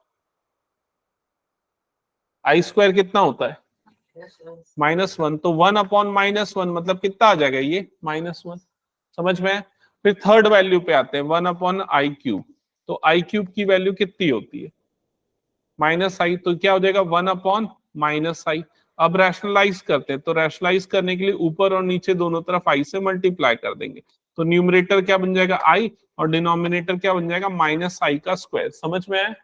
आई स्क्वायर कितना होता है -1, तो 1/-1 मतलब कितना आ जाएगा ये -1। समझ में। फिर थर्ड वैल्यू पे आते हैं 1/i क्यूब, तो आई क्यूब की वैल्यू कितनी होती है -i, तो क्या हो जाएगा 1/-i। अब रैशनलाइज करते हैं, तो रैशनलाइज करने के लिए ऊपर और नीचे दोनों तरफ i से मल्टीप्लाई कर देंगे, तो न्यूमरेटर क्या बन जाएगा i, और डिनोमिनेटर क्या बन जाएगा -i का स्क्वायर। समझ में आया।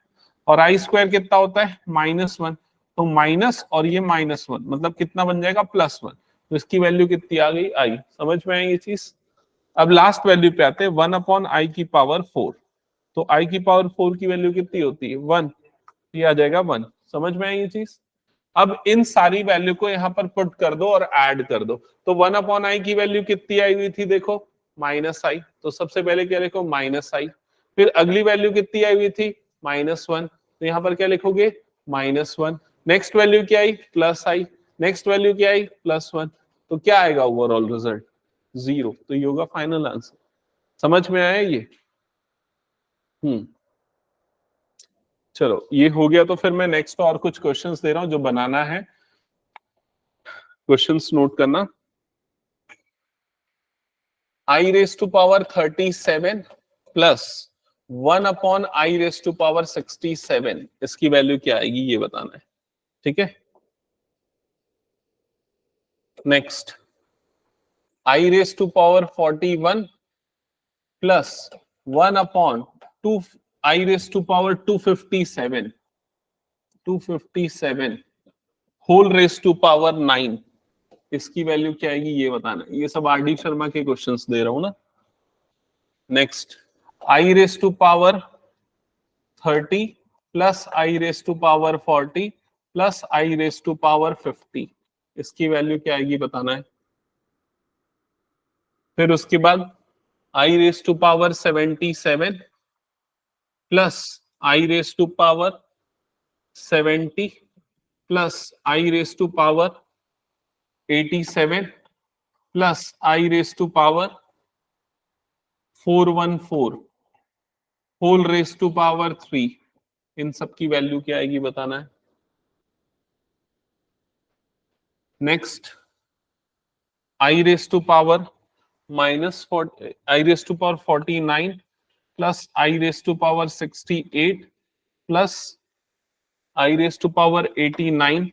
और आई स्क्वायर कितना होता है -1, तो माइनस और ये -1 मतलब कितना बन जाएगा +1, तो इसकी वैल्यू कितनी आ गई i। समझ में आई ये चीज। अब लास्ट वैल्यू पे आते हैं 1/i की पावर 4, तो i की पावर 4 की वैल्यू कितनी होती है 1, ये आ जाएगा 1। समझ में आई ये चीज। अब इन सारी वैल्यू को यहाँ पर पुट कर दो और ऐड कर दो, तो 1/i की वैल्यू कितनी आई हुई थी देखो -i, तो सबसे पहले क्या लिखो -i। फिर अगली वैल्यू कितनी आई हुई थी -1, तो यहाँ पर क्या लिखोगे -1। नेक्स्ट वैल्यू क्या आई +i, नेक्स्ट वैल्यू क्या आई +1, तो क्या आएगा ओवरऑल रिजल्ट 0, तो ये होगा फाइनल आंसर। समझ में आया ये। चलो ये हो गया, तो फिर मैं नेक्स्ट और कुछ क्वेश्चंस दे रहा हूं जो बनाना है, क्वेश्चंस नोट करना। i raise to power 37 plus 1/i raise to power 67, इसकी वैल्यू क्या आएगी ये बताना है, ठीक है। Next i raise to power 41 plus 1/2 i raise to power 257 whole raise to power 9, इसकी वैल्यू क्या आएगी ये बताना है। ये सब आर डी शर्मा के क्वेश्चंस दे रहा हूं ना। Next i raise to power 30 plus i raise to power 40 plus i raise to power 50, इसकी वैल्यू क्या आएगी बताना है। फिर उसके बाद i raise to power 77 plus i raise to power 70 plus i raise to power 87 plus i raise to power 414 whole raise to power 3, इन सब की वैल्यू क्या आएगी बताना है। Next i raise to power minus i raise to power 49 plus i raise to power 68 plus i raise to power 89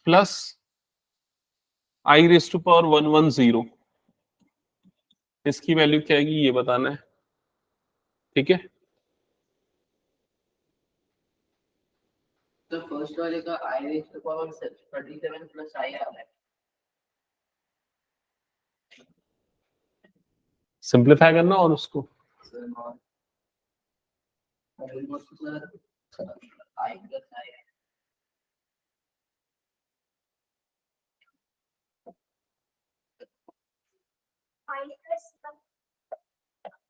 plus i raise to power 110। इसकी वैल्यू क्या आएगी ये बताना है, ठीक है। तो फर्स्ट वाले का आई रेज टू पावर 37 प्लस आई आ रहा है। सिंप्लीफाई करना और उसको आई प्लस आई है।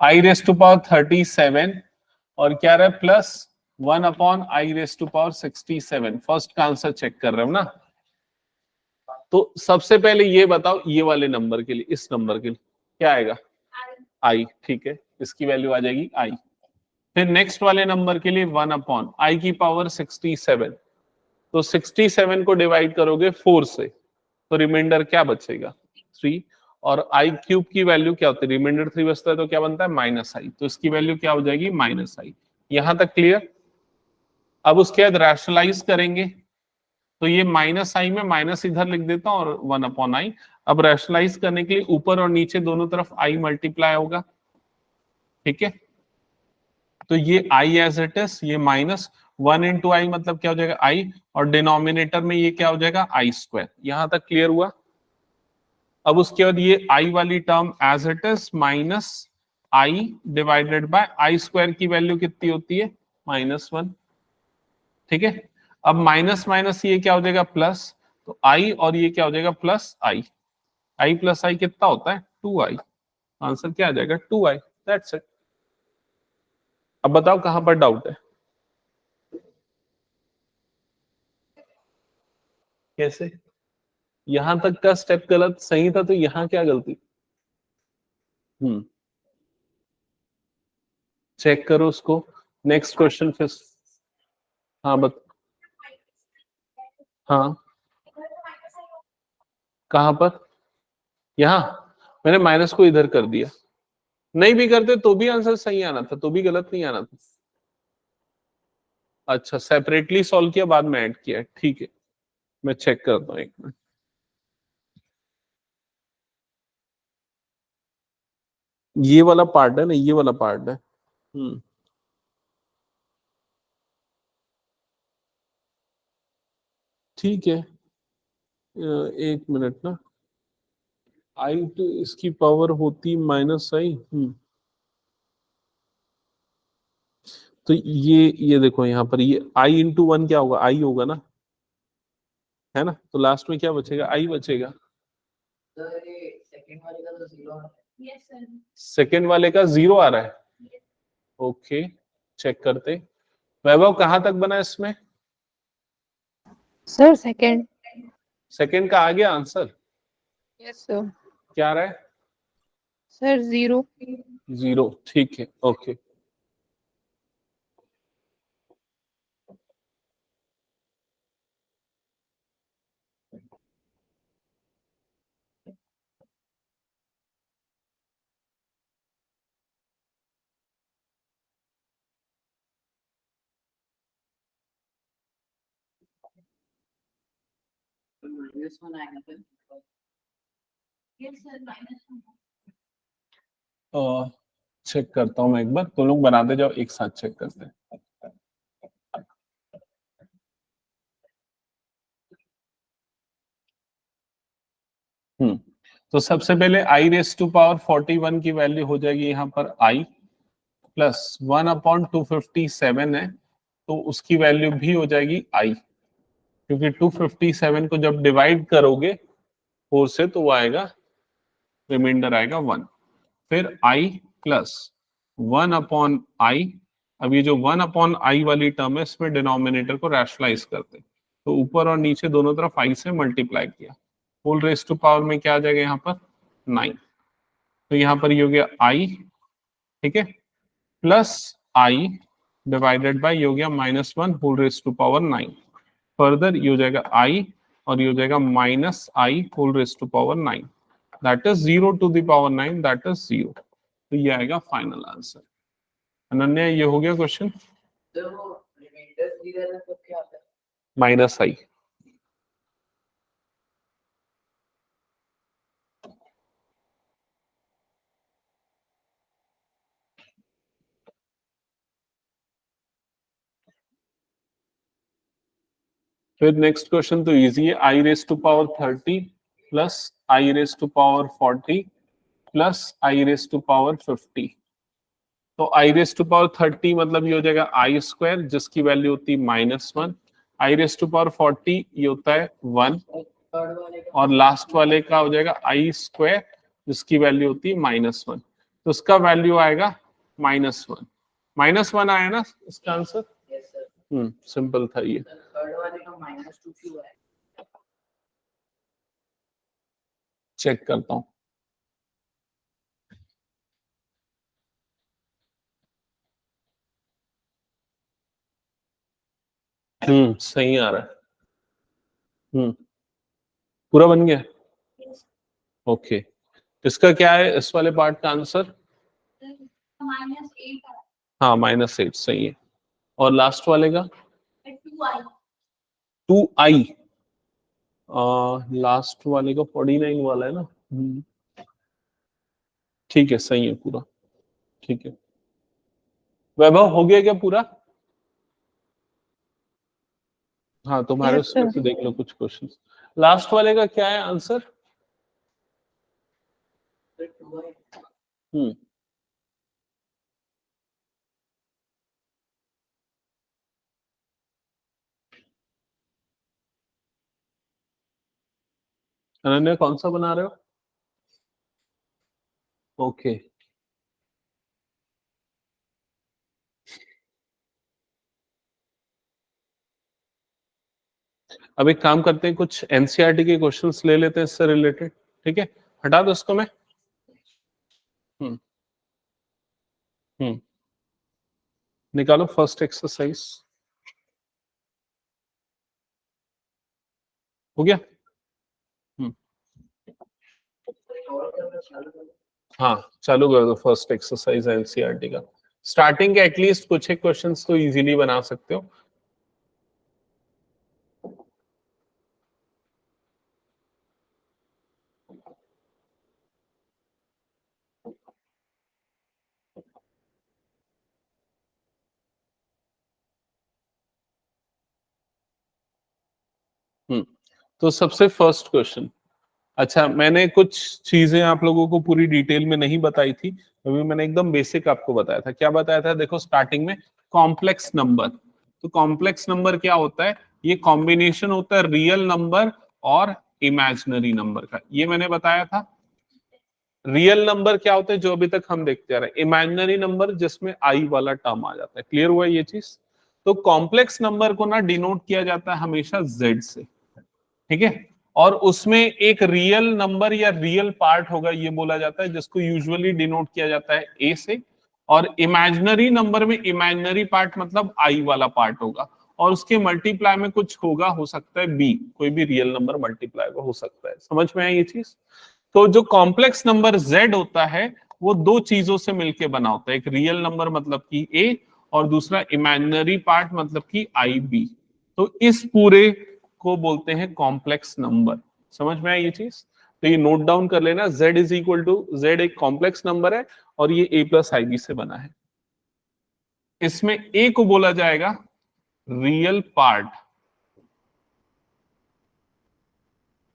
आई रेस टू पावर 37 और क्या रहा है plus 1 upon i raise to power 67। First का आंसर चेक कर रहे हो ना। तो सबसे पहले ये बताओ ये वाले नंबर के लिए, इस नंबर के लिए क्या आएगा, आई, ठीक है, इसकी वैल्यू आ जाएगी आई। फिर नेक्स्ट वाले नंबर के लिए 1 अपॉन आई की पावर 67। तो 67 को डिवाइड करोगे 4 से तो रिमाइंडर क्या बचेगा 3, और आई क्यूब की वैल्यू क्या होती है, रिमाइंडर 3 बचता है तो क्या बनता है माइनस आई, तो इसकी वैल्यू क्या हो जाएगी माइनस आई। यहां तक क्लियर। अब उसके बाद रैशनलाइज करेंगे तो ये माइनस आई में माइनस इधर लिख देता हूं और 1 अपॉन आई। अब रैशनलाइज करने के लिए ऊपर और नीचे दोनों तरफ आई मल्टीप्लाई होगा, ठीक है। तो ये आई एज इट इज, ये माइनस 1 इंटू आई मतलब क्या हो जाएगा आई, और डिनोमिनेटर में ये क्या हो जाएगा आई स्क्वायर। यहां तक क्लियर हुआ। अब उसके बाद ये आई वाली term as it is minus i divided by i square की वैल्यू कितनी होती है -1, ठीक है। अब माइनस माइनस ये क्या हो जाएगा प्लस, तो आई और ये क्या हो जाएगा प्लस आई। आई प्लस आई कितना होता है 2i। आंसर क्या आ जाएगा 2i, दैट्स इट। अब बताओ कहां पर डाउट है, कैसे यहां तक का स्टेप गलत सही था तो यहां क्या गलती। चेक करो उसको। नेक्स्ट क्वेश्चन फिर। हाँ हाँ कहां पर, यहां मैंने माइनस को इधर कर दिया। नहीं भी करते तो भी आंसर सही आना था, तो भी गलत नहीं आना था। अच्छा सेपरेटली सॉल्व किया बाद में ऐड किया, ठीक है। मैं चेक करता हूँ एक मिनट। ये वाला पार्ट है ना, ये वाला पार्ट है। ठीक है, एक मिनट ना। आई तो इसकी पावर होती माइनस आई। तो ये देखो यहाँ पर ये आई इंटू 1 क्या होगा आई होगा ना, है ना। तो लास्ट में क्या बचेगा आई बचेगा। सर ये सेकंड वाले का तो 0 है। Yes sir. सेकेंड वाले का 0 आ रहा है, ओके चेक करते। वैभव कहां तक बना इसमें, सर सेकंड। सेकेंड का आ गया आंसर। Yes sir. क्या आ रहा है सर 0। 0, ठीक है ओके। तो -1 आएगा फिर। Yes sir -1। चेक करता हूं मैं एक बार, तो लोग बनाते जाओ एक साथ चेक करते हैं। तो सबसे पहले आई रेस टू पावर 41 की वैल्यू हो जाएगी यहाँ पर आई प्लस 1 अपॉन 257 है, तो उसकी वैल्यू भी हो जाएगी आई, क्योंकि 257 को जब डिवाइड करोगे 4 से तो वो आएगा, रिमाइंडर आएगा 1। फिर आई प्लस 1 अपॉन आई। अब ये जो 1 अपॉन आई वाली टर्म है इसमें डिनोमिनेटर को रैशनलाइज करते, तो ऊपर और नीचे दोनों तरफ आई से मल्टीप्लाई किया, होल रेस टू पावर में क्या आ जाएगा यहाँ पर 9। तो यहाँ पर ये हो गया आई, ठीक है, प्लस आई डिवाइडेड बाय ये हो गया -1 whole raise to power 9। Further ये हो जाएगा आई और ये हो जाएगा minus i whole raise to power 9, that is 0 to the power 9, that is 0। तो ये आएगा फाइनल आंसर। अनन्या ये हो गया क्वेश्चन। जब वो रिमाइंडर दी जाता है तो क्या आता है? Minus i. फिर नेक्स्ट क्वेश्चन तो इजी है, i raise to power 30 plus i raise to power 40 plus i raise to power 50। तो आई रेज टू पावर 30 मतलब ये हो जाएगा आई स्क्वायर जिसकी वैल्यू होती है -1, आई रेज टू पावर 40 ये होता है 1, थर्ड वाले का और लास्ट वाले का हो जाएगा आई स्क्वायर जिसकी वैल्यू होती है -1। तो उसका वैल्यू आएगा -1। -1 आया ना इसका आंसर। Yes sir. सिंपल था ये। थर्ड वाले का -2 क्यों है? चेक करता हूं। सही आ रहा है। पूरा बन गया। ओके, इसका क्या है इस वाले पार्ट का आंसर? -8 हाँ -8 सही है। और लास्ट वाले का 2i 2i, लास्ट वाले का 49 वाला है ना। ठीक है सही है पूरा। ठीक है वैभव हो गया क्या पूरा? हाँ तुम्हारे Yes, उसमें sir. से देख लो कुछ क्वेश्चंस। लास्ट वाले का क्या है आंसर? फिर 2i हम्म अनन्या कौन सा बना रहे हो? ओके अब एक काम करते हैं, कुछ एनसीईआरटी के क्वेश्चंस ले लेते हैं इससे रिलेटेड। ठीक है हटा दो इसको मैं। हम्म हम्म निकालो फर्स्ट एक्सरसाइज। हो गया? और करना चालू कर। हाँ चालू कर दो फर्स्ट एक्सरसाइज एनसीईआरटी का। स्टार्टिंग के एटलीस्ट कुछ एक क्वेश्चंस तो इजीली बना सकते हो। तो सबसे फर्स्ट क्वेश्चन, अच्छा मैंने कुछ चीजें आप लोगों को पूरी डिटेल में नहीं बताई थी, अभी मैंने एकदम बेसिक आपको बताया था। क्या बताया था? देखो स्टार्टिंग में कॉम्प्लेक्स नंबर। तो कॉम्प्लेक्स नंबर क्या होता है? ये कॉम्बिनेशन होता है रियल नंबर और इमेजिनरी नंबर का, ये मैंने बताया था। रियल नंबर क्या होता है जो अभी तक हम देखते आ रहे हैं, इमेजिनरी नंबर जिसमें आई वाला टर्म आ जाता है। क्लियर हुआ ये चीज? तो कॉम्प्लेक्स नंबर को ना डिनोट किया जाता है हमेशा जेड से। ठीक है, और उसमें एक रियल नंबर या रियल पार्ट होगा ये बोला जाता है, जिसको यूजुअली डिनोट किया जाता है ए से। और इमेजिनरी नंबर में इमेजिनरी पार्ट मतलब आई वाला पार्ट होगा, और उसके मल्टीप्लाई में कुछ होगा, हो सकता है बी, कोई भी रियल नंबर मल्टीप्लाई हो सकता है। समझ में आया ये चीज? तो जो कॉम्प्लेक्स नंबर z होता है वो दो चीजों से मिलकर बना होता है, एक रियल नंबर मतलब कि a, और दूसरा इमेजिनरी पार्ट मतलब कि आई बी। तो इस पूरे को बोलते हैं कॉम्प्लेक्स नंबर। समझ में आया ये चीज? तो ये नोट डाउन कर लेना, z is equal to, z एक कॉम्प्लेक्स नंबर है और ये a प्लस आई बी से बना है। इसमें a को बोला जाएगा रियल पार्ट,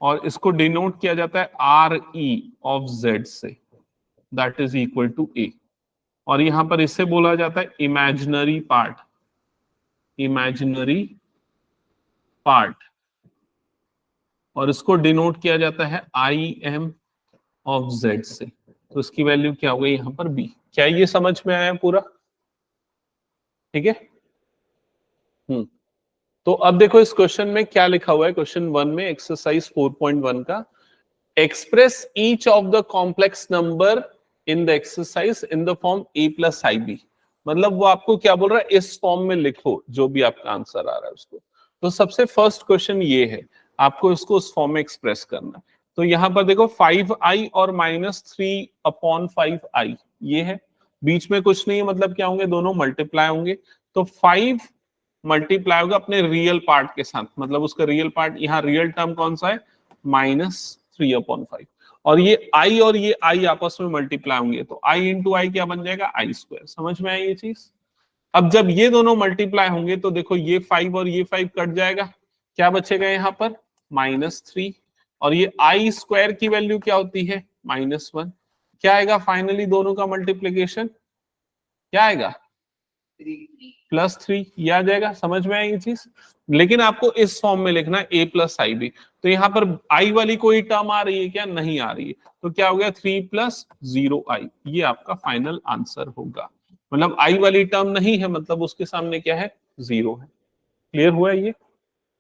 और इसको डिनोट किया जाता है आर ई ऑफ जेड से, दैट इज इक्वल टू ए। और यहां पर इससे बोला जाता है इमेजिनरी पार्ट, इमेजिनरी पार्ट, और इसको डिनोट किया जाता है आई एम ऑफ जेड से। तो इसकी वैल्यू क्या हो गई यहां पर बी। क्या ये समझ में आया पूरा? ठीक है। तो अब देखो इस क्वेश्चन में क्या लिखा हुआ है, क्वेश्चन 1 में एक्सरसाइज 4.1 का, express each of the complex number in the exercise in the form a plus i b. मतलब वो आपको क्या बोल रहा है, इस फॉर्म में लिखो जो भी आपका आंसर आ रहा है उसको। तो सबसे फर्स्ट क्वेश्चन ये है, आपको इसको उस फॉर्म में एक्सप्रेस करना है। तो यहाँ पर देखो 5i और -3/5i ये है, बीच में कुछ नहीं है, मतलब क्या होंगे, दोनों मल्टीप्लाई होंगे। तो 5 मल्टीप्लाई होगा अपने रियल पार्ट के साथ, मतलब उसका रियल पार्ट, यहाँ रियल टर्म कौन सा है, -3/5, और ये i और ये i आपस में मल्टीप्लाई होंगे, तो i इंटू आई क्या बन जाएगा, i²। समझ में आई ये चीज? अब जब ये दोनों मल्टीप्लाई होंगे तो देखो ये 5 और ये 5 कट जाएगा, क्या बचेगा यहाँ पर, -3, और ये i² की वैल्यू क्या होती है, -1। क्या आएगा फाइनली दोनों का मल्टीप्लीकेशन, क्या आएगा, +3, ये आ जाएगा। समझ में आई ये चीज? लेकिन आपको इस फॉर्म में लिखना है a + ib। तो यहाँ पर i वाली कोई टर्म आ रही है क्या, नहीं आ रही है, तो क्या हो गया 3 + 0i, ये आपका फाइनल आंसर होगा। मतलब i वाली टर्म नहीं है, मतलब उसके सामने क्या है, 0 है। क्लियर हुआ ये?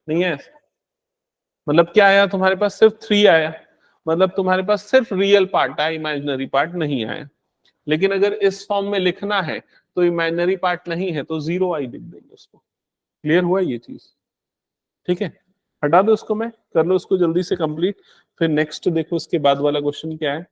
नहीं है? मतलब क्या आया तुम्हारे पास, सिर्फ 3 आया, मतलब तुम्हारे पास सिर्फ रियल पार्ट आया, इमेजिनरी पार्ट नहीं आया। लेकिन अगर इस फॉर्म में लिखना है तो इमेजिनरी पार्ट नहीं है, तो 0i लिख देंगे उसको। क्लियर हुआ ये चीज? ठीक है, हटा दो उसको, मैं कर लो उसको जल्दी से कंप्लीट, फिर नेक्स्ट देखो इसके बाद वाला क्वेश्चन क्या है।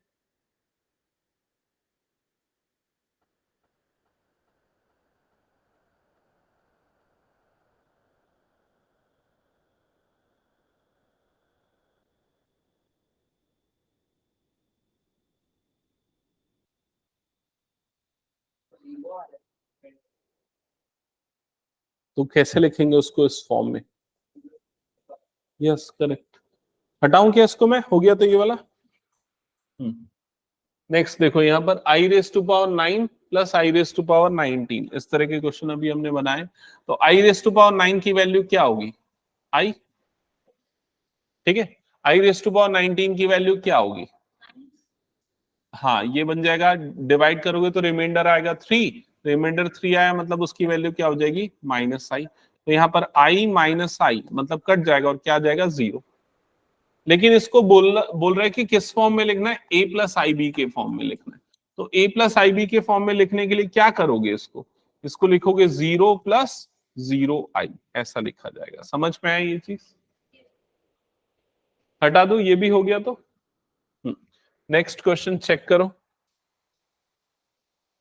तो कैसे लिखेंगे उसको इस फॉर्म में? Yes correct. हटाऊं क्या इसको मैं, हो गया तो ये वाला। नेक्स्ट देखो यहाँ पर i⁻9 + i⁻19, इस तरह के क्वेश्चन अभी हमने बनाए। तो i⁻9 की वैल्यू क्या होगी, i, ठीक है, i⁻19 की वैल्यू क्या होगी, हाँ ये बन जाएगा, डिवाइड करोगे तो रिमाइंडर आएगा 3, रिमाइंडर 3 आया, मतलब उसकी वैल्यू क्या हो जाएगी, -i। तो यहाँ पर i -i मतलब कट जाएगा और क्या आ जाएगा, 0। लेकिन इसको बोल रहे हैं कि किस फॉर्म में लिखना है, a + ib के फॉर्म में लिखना है। तो a + ib के फॉर्म में लिखने के लिए क्या करोगे, इसको लिखोगे 0 + 0i, ऐसा लिखा जाएगा। समझ में आया ये चीज? हटा दो, ये भी हो गया। तो नेक्स्ट क्वेश्चन चेक करो,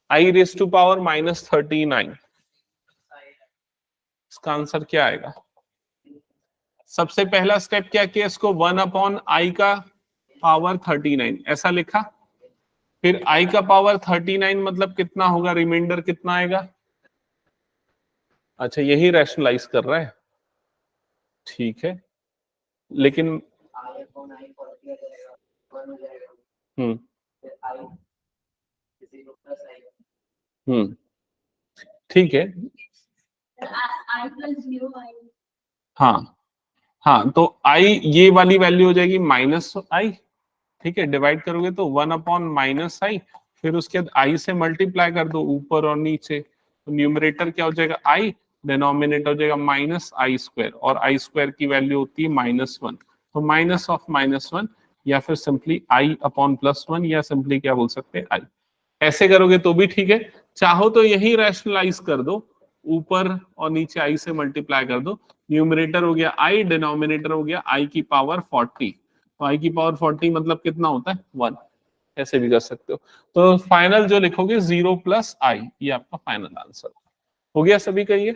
i⁻39, इसका आंसर क्या आएगा? सबसे पहला स्टेप क्या किया, इसको 1/i का पावर 39 ऐसा लिखा, फिर i का पावर 39 मतलब कितना होगा, रिमाइंडर कितना आएगा, अच्छा यही रैशनलाइज कर रहा है, ठीक है, लेकिन ठीक है, हाँ हाँ, तो i ये वाली वैल्यू हो जाएगी -i, ठीक है, डिवाइड करोगे तो 1/-i, फिर उसके बाद i से मल्टीप्लाई कर दो ऊपर और नीचे, तो न्यूमरेटर क्या हो जाएगा i, डिनोमिनेटर हो जाएगा -i², और i² की वैल्यू होती है -1, तो -(-1) या फिर सिंपली i/+1, या सिंपली क्या बोल सकते हैं i। ऐसे करोगे तो भी ठीक है, चाहो तो यही रैशनलाइज कर दो, ऊपर और नीचे i से मल्टीप्लाई कर दो, न्यूमरेटर हो गया i, डिनोमिनेटर हो गया i की पावर 40, तो i की पावर 40 मतलब कितना होता है, 1, ऐसे भी कर सकते हो। तो फाइनल जो लिखोगे 0 + i, ये आपका फाइनल आंसर हो गया। सभी का ये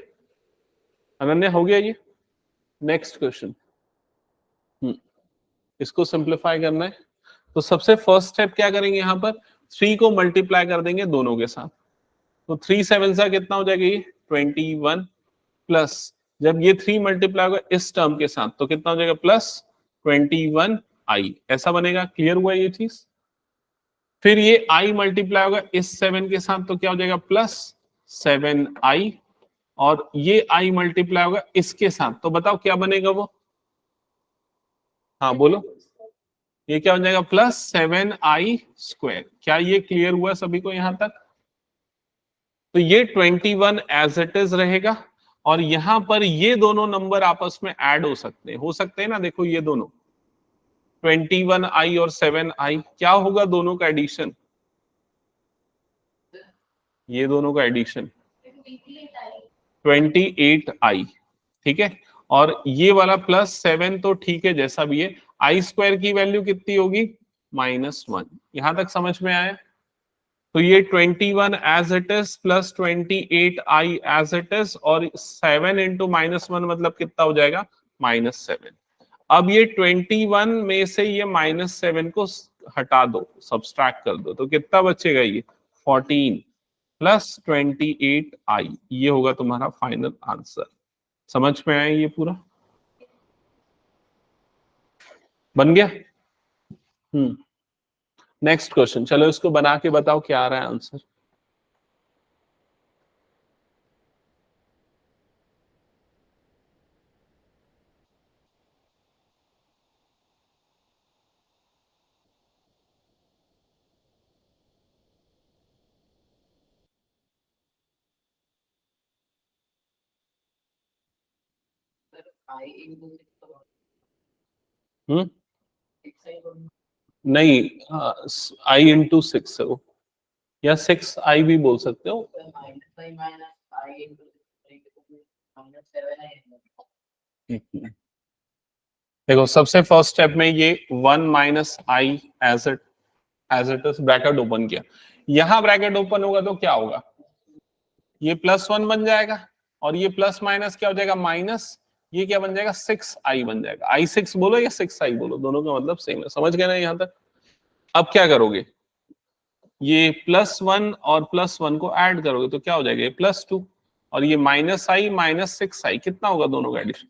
अनन्या हो गया ये। नेक्स्ट क्वेश्चन, इसको सिंप्लीफाई करना है, तो सबसे फर्स्ट स्टेप क्या करेंगे, यहाँ पर 3 को मल्टीप्लाई कर देंगे दोनों के साथ, तो 3 7 सा कितना हो जाएगा, ये 21, प्लस जब ये 3 मल्टीप्लाई होगा इस टर्म के साथ तो कितना हो जाएगा, +21i, ऐसा बनेगा। क्लियर हुआ ये चीज? फिर ये i मल्टीप्लाई होगा इस 7 के साथ तो क्या हो जाएगा, +7i, और ये i मल्टीप्लाई होगा इसके साथ, तो बताओ क्या बनेगा वो, हाँ बोलो, ये क्या हो जाएगा, +7i²। क्या ये क्लियर हुआ सभी को यहां तक? तो ये 21 एज इट इज रहेगा, और यहां पर ये दोनों नंबर आपस में ऐड हो सकते हैं ना, देखो ये दोनों 21i और 7i, क्या होगा दोनों का एडिशन, ये दोनों का एडिशन 28i, ठीक है, और ये वाला +7 तो ठीक है जैसा भी है, आई स्क्वायर की वैल्यू कितनी होगी, -1। यहां तक समझ में आया? तो ये 21 as it is plus 28 i as it is, और 7 इंटू -1 मतलब कितना हो जाएगा, -7। अब ये 21 में से ये -7 को हटा दो, सब्सट्रैक्ट कर दो, तो कितना बचेगा, ये 14 प्लस 28 आई, ये होगा तुम्हारा फाइनल आंसर। समझ में आया ये पूरा? बन गया? नेक्स्ट क्वेश्चन, चलो इसको बना के बताओ क्या आ रहा है answer. I into 6 hmm 6 I would नहीं, आई इंटू 6 है वो, या 6 आई भी बोल सकते हो। -5 minus I into -7 I देखो सबसे फर्स्ट स्टेप में ये 1 minus i as it is bracket open किया, यहां ब्रैकेट ओपन होगा तो क्या होगा, ये +1 बन जाएगा, और ये प्लस माइनस क्या हो जाएगा, माइनस, ये क्या बन जाएगा, 6i बन जाएगा। i6 बोलो या 6i बोलो, दोनों का मतलब सेम है। समझ गए ना यहां तक? अब क्या करोगे, ये +1 और +1 को ऐड करोगे तो क्या हो जाएगा, ये +2, और ये -i माइनस 6i, कितना होगा दोनों का एडिशन,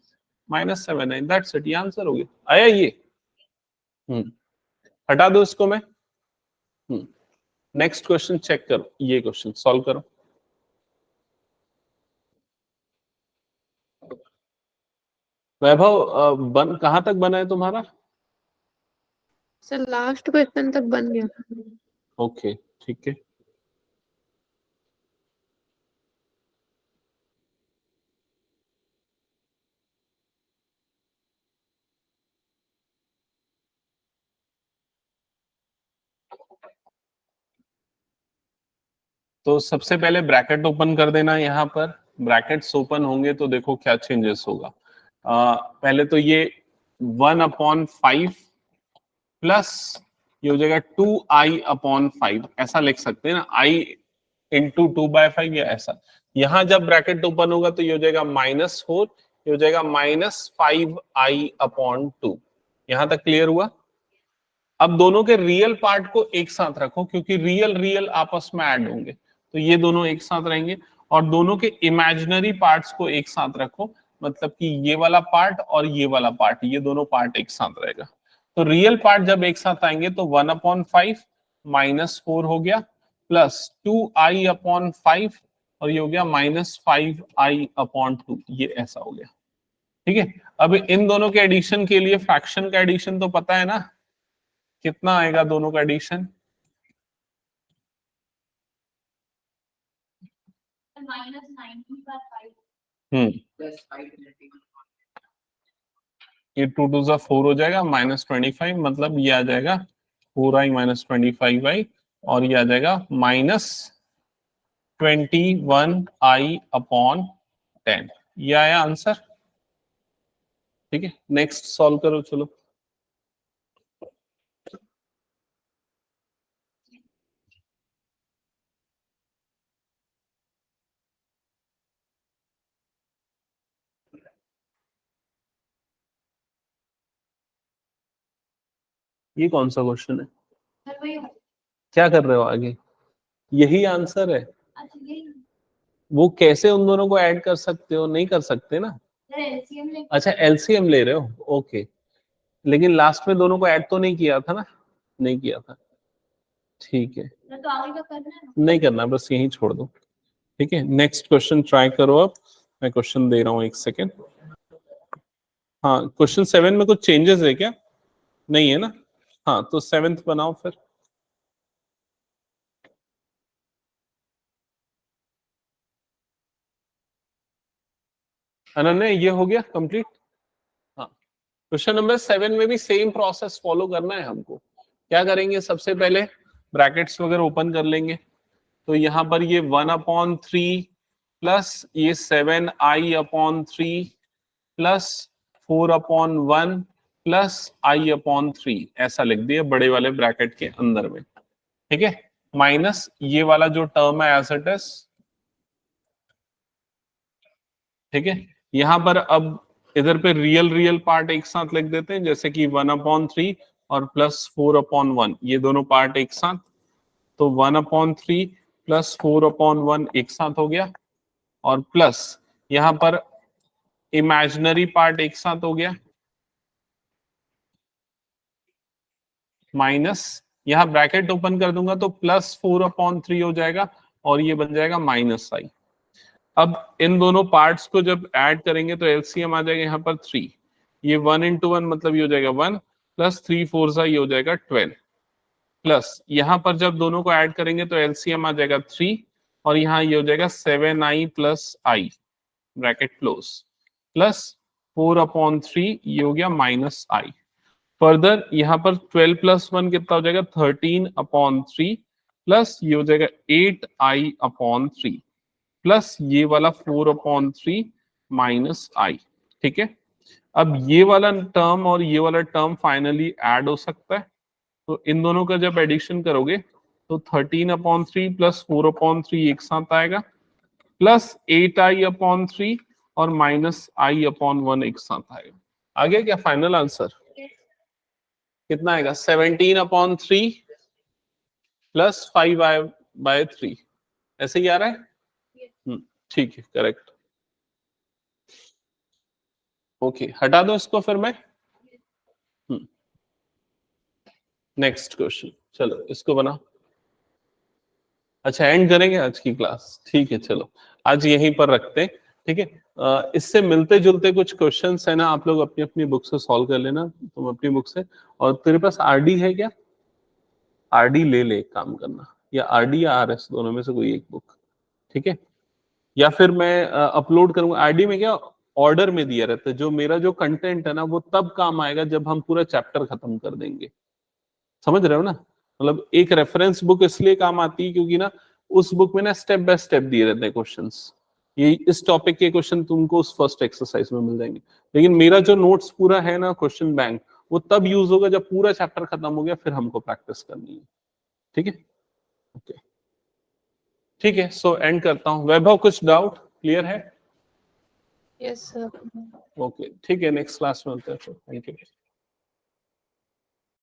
-7i। दैट्स इट, ये आंसर हो गया। आया ये? हटा दो इसको मैं। नेक्स्ट क्वेश्चन चेक करो, ये क्वेश्चन सॉल्व करो। वैभव, कहां तक बना है तुम्हारा? सर लास्ट क्वेश्चन तक बन गया। ओके ठीक है। तो सबसे पहले ब्रैकेट ओपन कर देना, यहाँ पर ब्रैकेट्स ओपन होंगे तो देखो क्या चेंजेस होगा। पहले तो ये 1/5 प्लस ये हो जाएगा 2i/5, ऐसा लिख सकते हैं ना, i इंटू 2/5 या ऐसा। यहां जब ब्रैकेट ओपन होगा तो ये हो जाएगा -4, ये हो जाएगा -5i/2। यहां तक क्लियर हुआ? अब दोनों के रियल पार्ट को एक साथ रखो, क्योंकि रियल रियल आपस में ऐड होंगे, तो ये दोनों एक साथ रहेंगे, और दोनों के इमेजिनरी पार्ट्स को एक साथ रखो, मतलब कि ये वाला पार्ट और ये वाला पार्ट, ये दोनों पार्ट एक साथ रहेगा। तो रियल पार्ट जब एक साथ आएंगे तो 1/5 -4 हो गया, प्लस 2i/5, और ये हो गया -5i/2, ये ऐसा हो गया। ठीक है, अब इन दोनों के एडिशन के लिए फ्रैक्शन का एडिशन तो पता है ना, कितना आएगा दोनों का एडिशन, -90/5 plus 5 ये 2 2 जा 4 हो जाएगा, -25, मतलब ये आ जाएगा 4i - 25i, और ये आ जाएगा -21i/10। ये आया आंसर। ठीक है, नेक्स्ट सॉल्व करो चलो। ये कौन सा क्वेश्चन है, सर वही क्या कर रहे हो आगे? यही आंसर है। अच्छा यही वो कैसे उन दोनों को ऐड कर सकते हो, नहीं कर सकते ना। सर एलसीएम ले अच्छा एलसीएम ले रहे हो, ओके, लेकिन लास्ट में दोनों को ऐड तो नहीं किया था ना, नहीं किया था। ठीक है, तो आगे का करना है ना। नहीं करना, बस यही छोड़ दो। ठीक है, नेक्स्ट क्वेश्चन ट्राई करो। अब मैं क्वेश्चन दे रहा हूँ, एक सेकेंड। हाँ, क्वेश्चन 7 में कुछ चेंजेस है क्या? नहीं है ना? हाँ, तो 7th बनाओ फिर। अनन्या, ये हो गया कंप्लीट? हाँ, क्वेश्चन नंबर 7 में भी सेम प्रोसेस फॉलो करना है हमको। क्या करेंगे, सबसे पहले ब्रैकेट्स वगैरह ओपन कर लेंगे, तो यहाँ पर ये 1/3 प्लस ये 7i/3 प्लस 4/1 प्लस I/3 ऐसा लिख दिया बड़े वाले ब्रैकेट के अंदर में, ठीक है, माइनस ये वाला जो टर्म है एज इट इज, ठीक है। यहां पर अब इधर पे रियल पार्ट एक साथ लिख देते हैं, जैसे कि 1/3 और प्लस 4/1, ये दोनों पार्ट एक साथ, तो 1/3 प्लस 4/1 एक साथ हो गया, और प्लस यहां पर इमेजिनरी पार्ट एक साथ हो गया, माइनस यहां ब्रैकेट ओपन कर दूंगा तो प्लस 4/3 हो जाएगा, और ये बन जाएगा माइनस I। अब इन दोनों पार्ट्स को जब ऐड करेंगे तो एलसीएम आ जाएगा यहाँ पर 3, ये 1 × 1 मतलब ये हो जाएगा 1 प्लस 3 4 ये हो जाएगा 12, प्लस यहाँ पर जब दोनों को ऐड करेंगे तो एलसीएम आ जाएगा 3, और यहाँ ये हो जाएगा 7I plus I bracket close, plus 4/3 ये हो गया माइनस I। फर्दर यहाँ पर 12 + 1 कितना हो जाएगा 13/3, प्लस ये हो जाएगा 8I/3, प्लस ये वाला 4/3 माइनस I, ठीक है। अब ये वाला टर्म और ये वाला टर्म फाइनली ऐड हो सकता है, तो इन दोनों का जब एडिशन करोगे तो 13/3 प्लस 4/3 एक साथ आएगा, प्लस 8I/3 और माइनस I/1 एक साथ आएगा। आ गया क्या फाइनल आंसर? कितना आएगा 17/3 प्लस 5I/3, ऐसे ही आ रहा है, ठीक है, करेक्ट। ओके, हटा दो इसको फिर मैं। नेक्स्ट क्वेश्चन, चलो इसको बना। अच्छा, एंड करेंगे आज की क्लास, ठीक है, चलो आज यहीं पर रखते हैं, ठीक है। इससे मिलते जुलते कुछ क्वेश्चंस है ना, आप लोग अपनी अपनी बुक से सॉल्व कर लेना, तुम अपनी बुक से। और तेरे पास आरडी है क्या? आरडी ले ले, एक काम करना, या आरडी या आरएस दोनों में से कोई एक बुक, ठीक है। या फिर मैं अपलोड करूंगा। आरडी में क्या ऑर्डर में दिया रहता है, जो मेरा जो कंटेंट है ना वो तब काम आएगा जब हम पूरा चैप्टर खत्म कर देंगे, समझ रहे हो ना। मतलब एक रेफरेंस बुक इसलिए काम आती है क्योंकि ना उस बुक में ना स्टेप बाय स्टेप दिए रहते हैं क्वेश्चंस, ये इस टॉपिक के क्वेश्चन तुमको उस फर्स्ट एक्सरसाइज में मिल जाएंगे। लेकिन मेरा जो नोट्स पूरा है ना क्वेश्चन बैंक, वो तब यूज होगा जब पूरा चैप्टर खत्म हो गया, फिर हमको प्रैक्टिस करनी है, ठीक है। ओके, ठीक है, सो एंड करता हूँ। वैभव, कुछ डाउट क्लियर है? Yes sir. ओके, ठीक है, नेक्स्ट क्लास में मिलते हैं, थैंक यू।